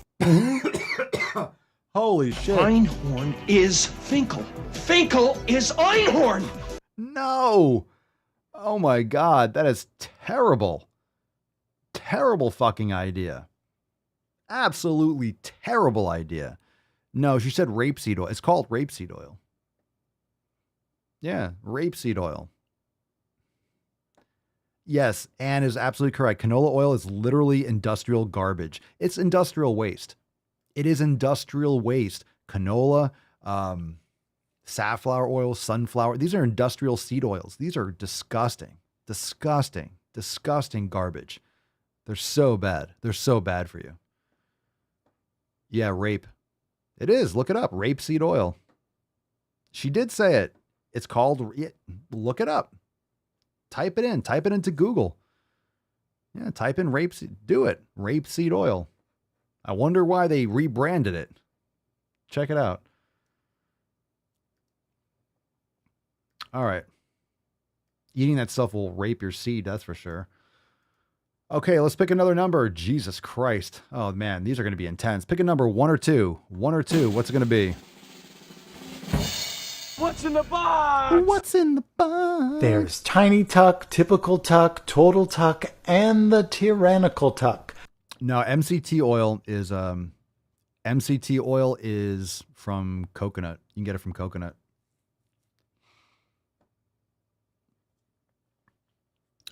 Holy shit. Einhorn is Finkel. Finkel is Einhorn. No. Oh my God. That is terrible. Terrible fucking idea. Absolutely terrible idea. No, she said rapeseed oil. It's called rapeseed oil. Yeah, rapeseed oil. Yes, Anne is absolutely correct. Canola oil is literally industrial garbage. It's industrial waste. It is industrial waste. Canola, safflower oil, sunflower. These are industrial seed oils. These are disgusting, disgusting, disgusting garbage. They're so bad. They're so bad for you. Yeah, rape. It is. Look it up. Rapeseed oil. She did say it. It's called, look it up. Type it in. Type it into Google. Yeah, type in rapeseed. Do it. Rapeseed oil. I wonder why they rebranded it. Check it out. All right. Eating that stuff will rape your seed, that's for sure. Okay, let's pick another number. Jesus Christ. Oh, man, these are going to be intense. Pick a number, 1 or 2. 1 or 2. What's it going to be? What's in the box? What's in the box? There's Tiny Tuck, Typical Tuck, Total Tuck, and the Tyrannical Tuck. No, MCT oil is from coconut. You can get it from coconut.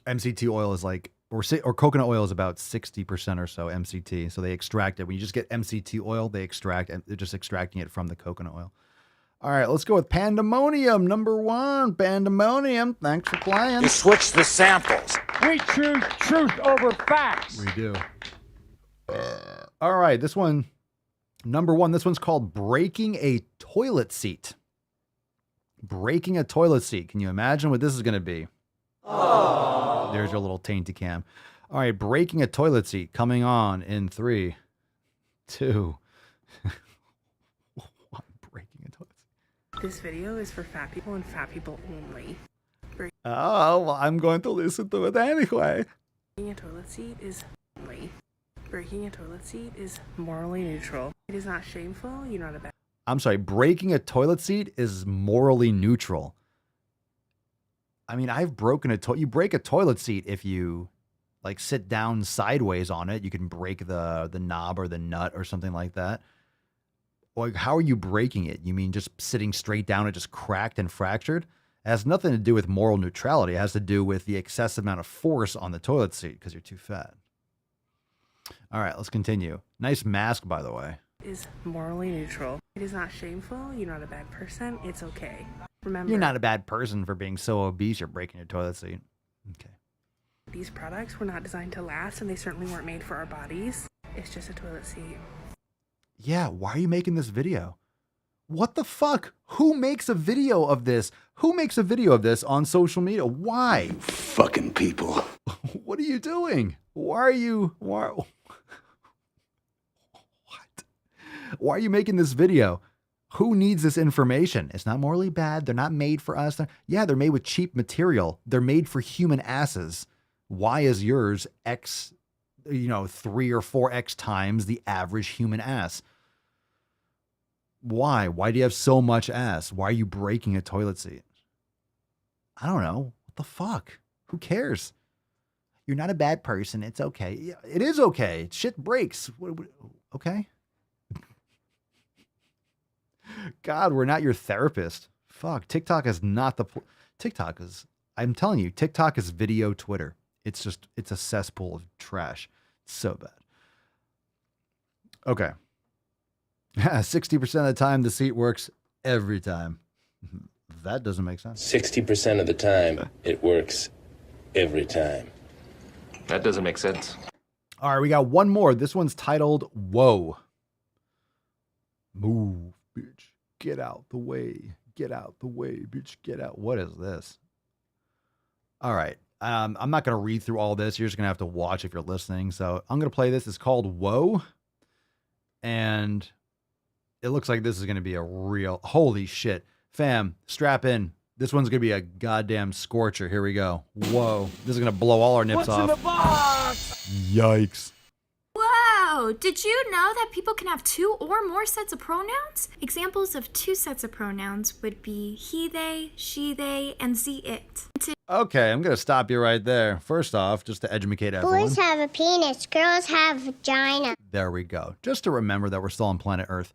MCT oil is like, or coconut oil is about 60% or so MCT. So they extract it. When you just get MCT oil, they're just extracting it from the coconut oil. All right, let's go with Pandemonium, number 1. Pandemonium, thanks for playing. You switch the samples. We choose truth over facts. We do. All right, this one, number 1, this one's called Breaking a Toilet Seat. Breaking a toilet seat. Can you imagine what this is going to be? Oh. There's your little tainty cam. All right, breaking a toilet seat coming on in 3, 2, 1. Breaking a toilet seat. This video is for fat people and fat people only. Oh, well, I'm going to listen to it anyway. Breaking a toilet seat is only. Breaking a toilet seat is morally neutral. It is not shameful. You're not a bad. I'm sorry, breaking a toilet seat is morally neutral. I mean, I've broken you break a toilet seat if you like sit down sideways on it. You can break the knob or the nut or something like that. Like, how are you breaking it? You mean just sitting straight down and just cracked and fractured? It has nothing to do with moral neutrality. It has to do with the excessive amount of force on the toilet seat because you're too fat. All right, let's continue. Nice mask, by the way. Is morally neutral. It is not shameful. You're not a bad person. It's okay. Remember, You're not a bad person for being so obese you're breaking your toilet seat. Okay. these products were not designed to last, and they certainly weren't made for our bodies. It's just a toilet seat. Yeah, why are you making this video? What the fuck? Who makes a video of this? Who makes a video of this on social media? Why? Fucking people. What are you doing? Why are you... What? Why are you making this video? Who needs this information? It's not morally bad. They're not made for us. Yeah, they're made with cheap material. They're made for human asses. Why is yours X, 3 or 4X times the average human ass? Why? Why do you have so much ass? Why are you breaking a toilet seat? I don't know. What the fuck? Who cares? You're not a bad person. It's okay. Yeah, it is okay. Shit breaks. Okay. God, we're not your therapist. Fuck. TikTok is not the... TikTok is... I'm telling you, TikTok is video Twitter. It's a cesspool of trash. It's so bad. Okay. 60% of the time, the seat works every time. That doesn't make sense. 60% of the time, it works every time. That doesn't make sense. All right, we got one more. This one's titled, Whoa. Move, bitch. Get out the way. Get out the way, bitch. Get out. What is this? All right. I'm not going to read through all this. You're just going to have to watch if you're listening. So I'm going to play this. It's called Whoa. And it looks like this is going to be a real... Holy shit. Fam, strap in. This one's going to be a goddamn scorcher. Here we go. Whoa. This is going to blow all our nips off. What's in the box? Yikes. Whoa! Did you know that people can have 2 or more sets of pronouns? Examples of 2 sets of pronouns would be he, they, she, they, and ze, it. Okay, I'm going to stop you right there. First off, just to educate everyone. Boys have a penis, girls have a vagina. There we go. Just to remember that we're still on planet Earth.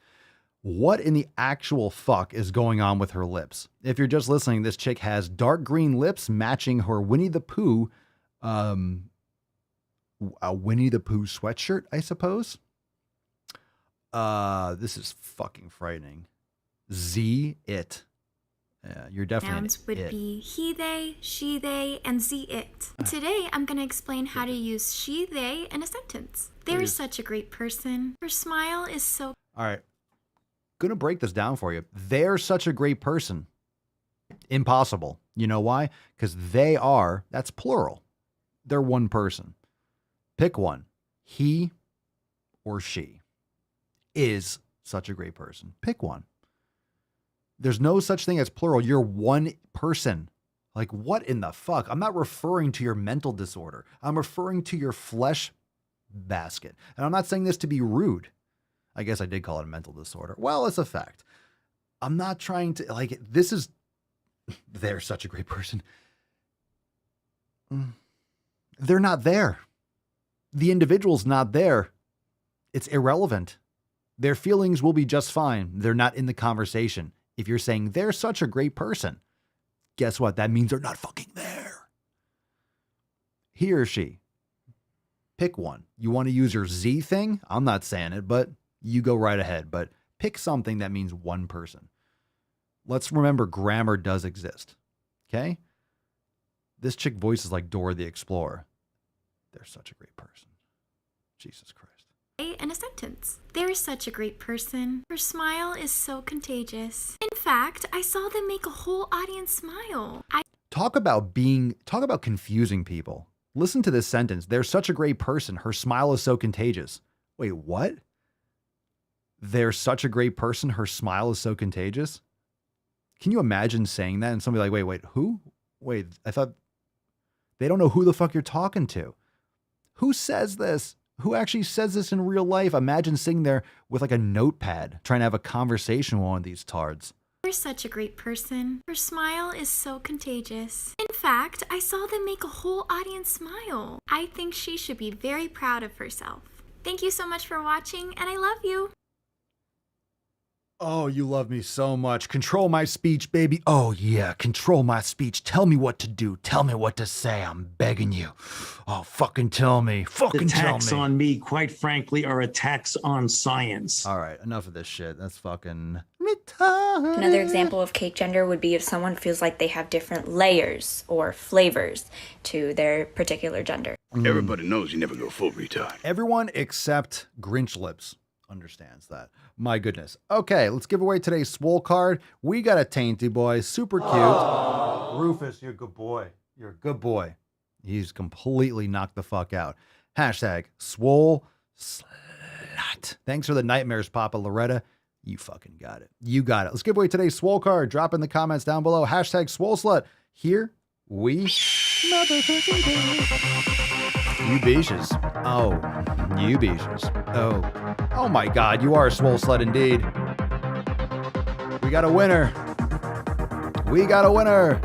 What in the actual fuck is going on with her lips? If you're just listening, this chick has dark green lips matching her Winnie the Pooh, a Winnie the Pooh sweatshirt, I suppose. This is fucking frightening. Z, it. Yeah, you're definitely Nouns would be he, they, she, they, and ze, it. Today, I'm going to explain how to use she, they in a sentence. They're such a great person. Her smile is so... All right. Going to break this down for you. They're such a great person. Impossible. You know why? Because they are, that's plural. They're one person. Pick one. He or she is such a great person. Pick one. There's no such thing as plural. You're one person. Like, what in the fuck? I'm not referring to your mental disorder. I'm referring to your flesh basket. And I'm not saying this to be rude. I guess I did call it a mental disorder. Well, it's a fact. I'm not trying to, like, this is, they're such a great person. They're not there. The individual's not there. It's irrelevant. Their feelings will be just fine. They're not in the conversation. If you're saying they're such a great person, guess what? That means they're not fucking there. He or she. Pick one. You want to use your Z thing? I'm not saying it, but you go right ahead. But pick something that means one person. Let's remember grammar does exist. Okay? This chick voices like Dora the Explorer. They're such a great person. Jesus Christ. In a sentence. They're such a great person. Her smile is so contagious. In fact, I saw them make a whole audience smile. Talk about confusing people. Listen to this sentence. They're such a great person. Her smile is so contagious. Wait, what? They're such a great person. Her smile is so contagious. Can you imagine saying that and somebody like, wait, who? Wait, I thought they don't know who the fuck you're talking to. Who says this? Who actually says this in real life? Imagine sitting there with like a notepad trying to have a conversation with one of these tards. They're such a great person. Her smile is so contagious. In fact, I saw them make a whole audience smile. I think she should be very proud of herself. Thank you so much for watching, and I love you. Oh, you love me so much. Control my speech, baby. Oh, yeah, control my speech. Tell me what to do. Tell me what to say. I'm begging you. Oh, fucking tell me. Fucking tell me. Attacks on me, quite frankly, are attacks on science. All right, enough of this shit. That's fucking... Another example of cake gender would be if someone feels like they have different layers or flavors to their particular gender. Everybody knows you never go full retard. Everyone except Grinch Lips understands that. My goodness. Okay, let's give away today's Swole card. We got a Tainty Boy. Super cute. Aww. Rufus, you're a good boy. You're a good boy. He's completely knocked the fuck out. Hashtag Swole Slut. Thanks for the nightmares, Papa Loretta. You fucking got it. You got it. Let's give away today's Swole card. Drop in the comments down below. Hashtag Swole Slut. Here we motherfucking go. You beaches. Oh, you beaches. Oh my God. You are a Swole Slut indeed. We got a winner. We got a winner.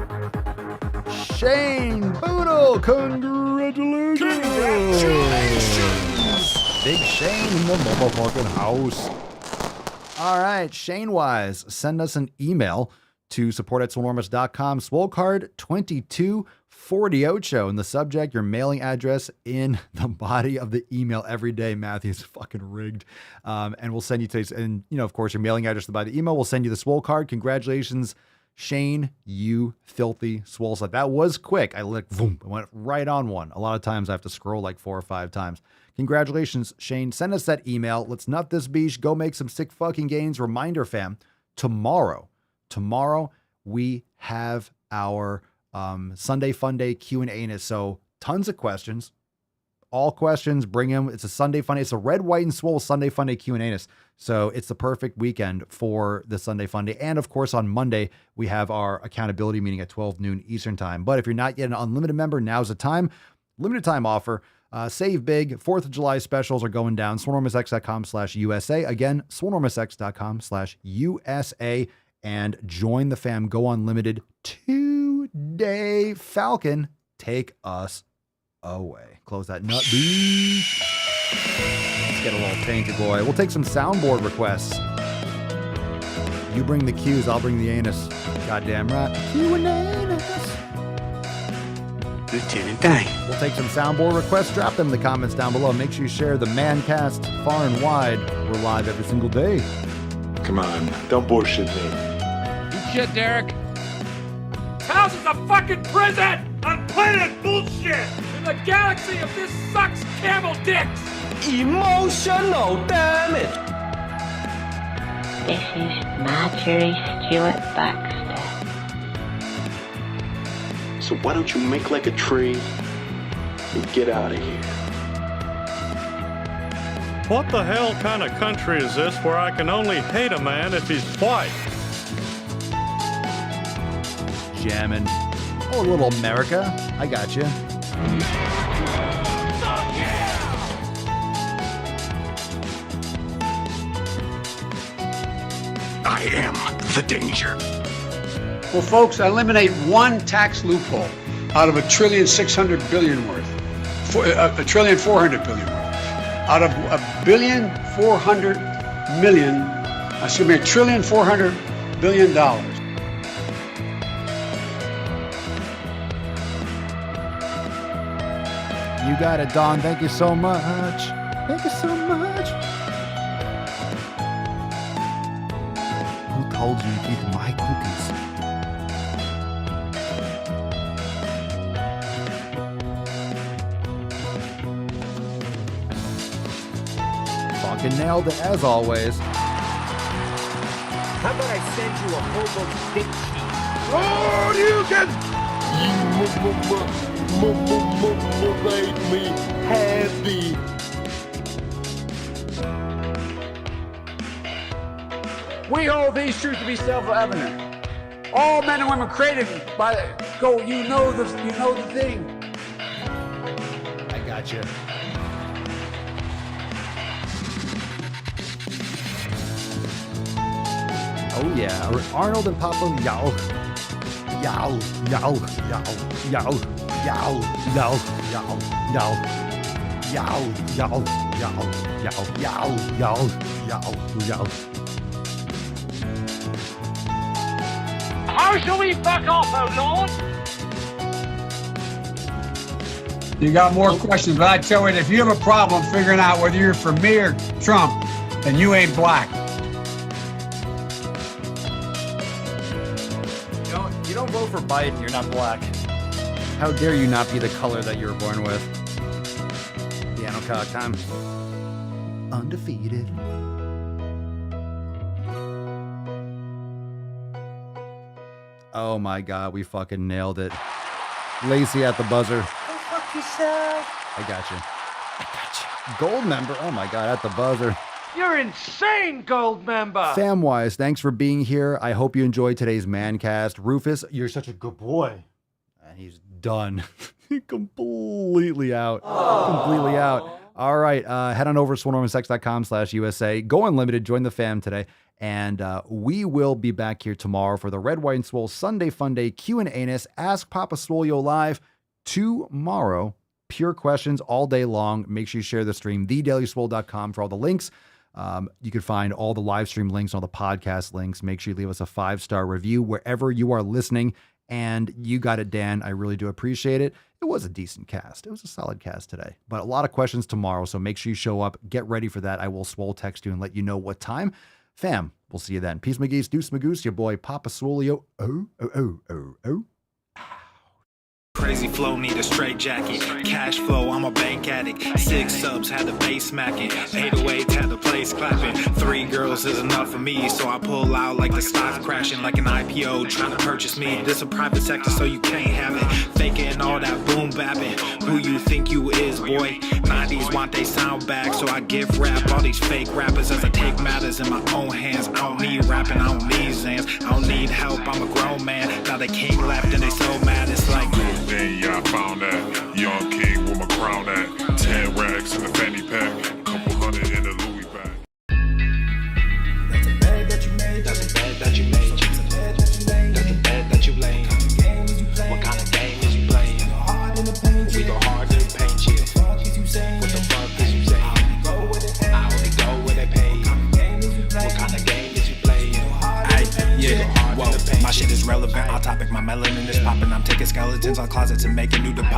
Shane Boodle. Congratulations. Big Shane in the motherfucking house. All right, Shane Wise, send us an email to support@swolenormous.com. Swole card 2248 in the subject, your mailing address in the body of the email every day. Matthew's fucking rigged. And we'll send you today's, and of course, your mailing address by the email. We'll send you the Swole card. Congratulations, Shane, you filthy Swole slut. That was quick. I went right on one. A lot of times I have to scroll like 4 or 5 times. Congratulations, Shane. Send us that email. Let's nut this beach. Go make some sick fucking gains. Reminder, fam, tomorrow we have our Sunday Fun Day Q&A. So tons of questions. All questions, bring them. It's a Sunday Fun Day. It's a Red, White, and Swole Sunday Fun Day Q&A. So it's the perfect weekend for the Sunday Fun Day. And of course, on Monday, we have our accountability meeting at 12 noon Eastern time. But if you're not yet an unlimited member, now's the time. Limited time offer. Save big. 4th of July specials are going down. SwoleNormousX.com/USA. Again, SwoleNormousX.com/USA. And join the fam. Go unlimited today. Falcon, take us away. Close that nut, beach. Let's get a little Tainty Boy. We'll take some soundboard requests. You bring the cues, I'll bring the anus. Goddamn right. Q and anus. Lieutenant Dan. We'll take some soundboard requests. Drop them in the comments down below. Make sure you share the Mancast far and wide. We're live every single day. Come on, don't bullshit me. Good shit, Derek. This house is a fucking prison on planet bullshit in the galaxy of this sucks camel dicks. Emotional damage. This is Marjorie Stewart Baxter. So why don't you make like a tree and get out of here? What the hell kind of country is this where I can only hate a man if he's white? Jammin'. Oh, a little America. I got you. I am the danger. Well, folks, eliminate one tax loophole out of $1.6 trillion worth. $1.4 trillion worth. Out of $1.4 billion, $1.4 billion. You got it, Don. Thank you so much. Thank you so much. Who told you to eat my cookies? Fucking nailed it as always. How about I send you a whole bunch of dick cheese? Oh, you can make me happy. We hold these truths to be self-evident. All men and women created by the you know the thing. I got you. Oh yeah, Arnold and Papa yow. Yow, yow, yow, yow, yow, yow, yow, yow. Yow, yow, yow, yow, yow, yow, yow, yow. How shall we fuck off, oh Lord? You got more questions, but I tell you, if you have a problem figuring out whether you're for me or Trump, then you ain't black. You don't vote for Biden, you're not black. How dare you not be the color that you were born with? Piano cock time. Undefeated. Oh my God, we fucking nailed it. Lacey at the buzzer. Go fuck yourself. I got you. Gold member. Oh my God, at the buzzer. You're insane, gold member. Famwise, thanks for being here. I hope you enjoyed today's Mancast. Rufus, you're such a good boy. And he's done. Completely out. Completely out. All right, head on over to swolenormansex.com/USA. Go unlimited, join the fam today. And we will be back here tomorrow for the Red, White, and Swole Sunday Fun Day Q&A-ness. Ask Papa Swolio live tomorrow. Pure questions all day long. Make sure you share the stream, thedailyswole.com for all the links. You can find all the live stream links, all the podcast links. Make sure you leave us a 5-star review wherever you are listening. And you got it, Dan. I really do appreciate it. It was a decent cast. It was a solid cast today, but a lot of questions tomorrow. So make sure you show up. Get ready for that. I will Swole text you and let you know what time. Fam, we'll see you then. Peace, McGee's, Deuce, Magoose, your boy, Papa Swolio. Oh. Crazy flow, need a straight jacket. Cash flow, I'm a bank addict. 6 subs, had the bass smacking. 808, had the place clapping. 3 girls is enough for me, so I pull out like the stock crashing. Like an IPO, trying to purchase me. This a private sector, so you can't have it. Faking all that boom bapping. Who you think you is, boy? 90s want they sound back, so I give rap all these fake rappers as I take matters in my own hands. I don't need rapping, I don't need Zans. I don't need help, I'm a grown man. Now they king left and they so mad, it's like then yeah, I found that young king with my crown at 10 racks in the fanny pack, couple hundred in the Louis bag. That's a bed that you made. That's a bed that you made. That's a bed that you laid. That's a bed that you laid. What kind of game is you playing? We go hard in the paint you. What the fuck is you saying? I only go where they pay. What kind of game is you playing? Yeah, whoa, my shit is relevant. On topic, my melanin is popping. I'm taking skeletons on closets and making new deposits.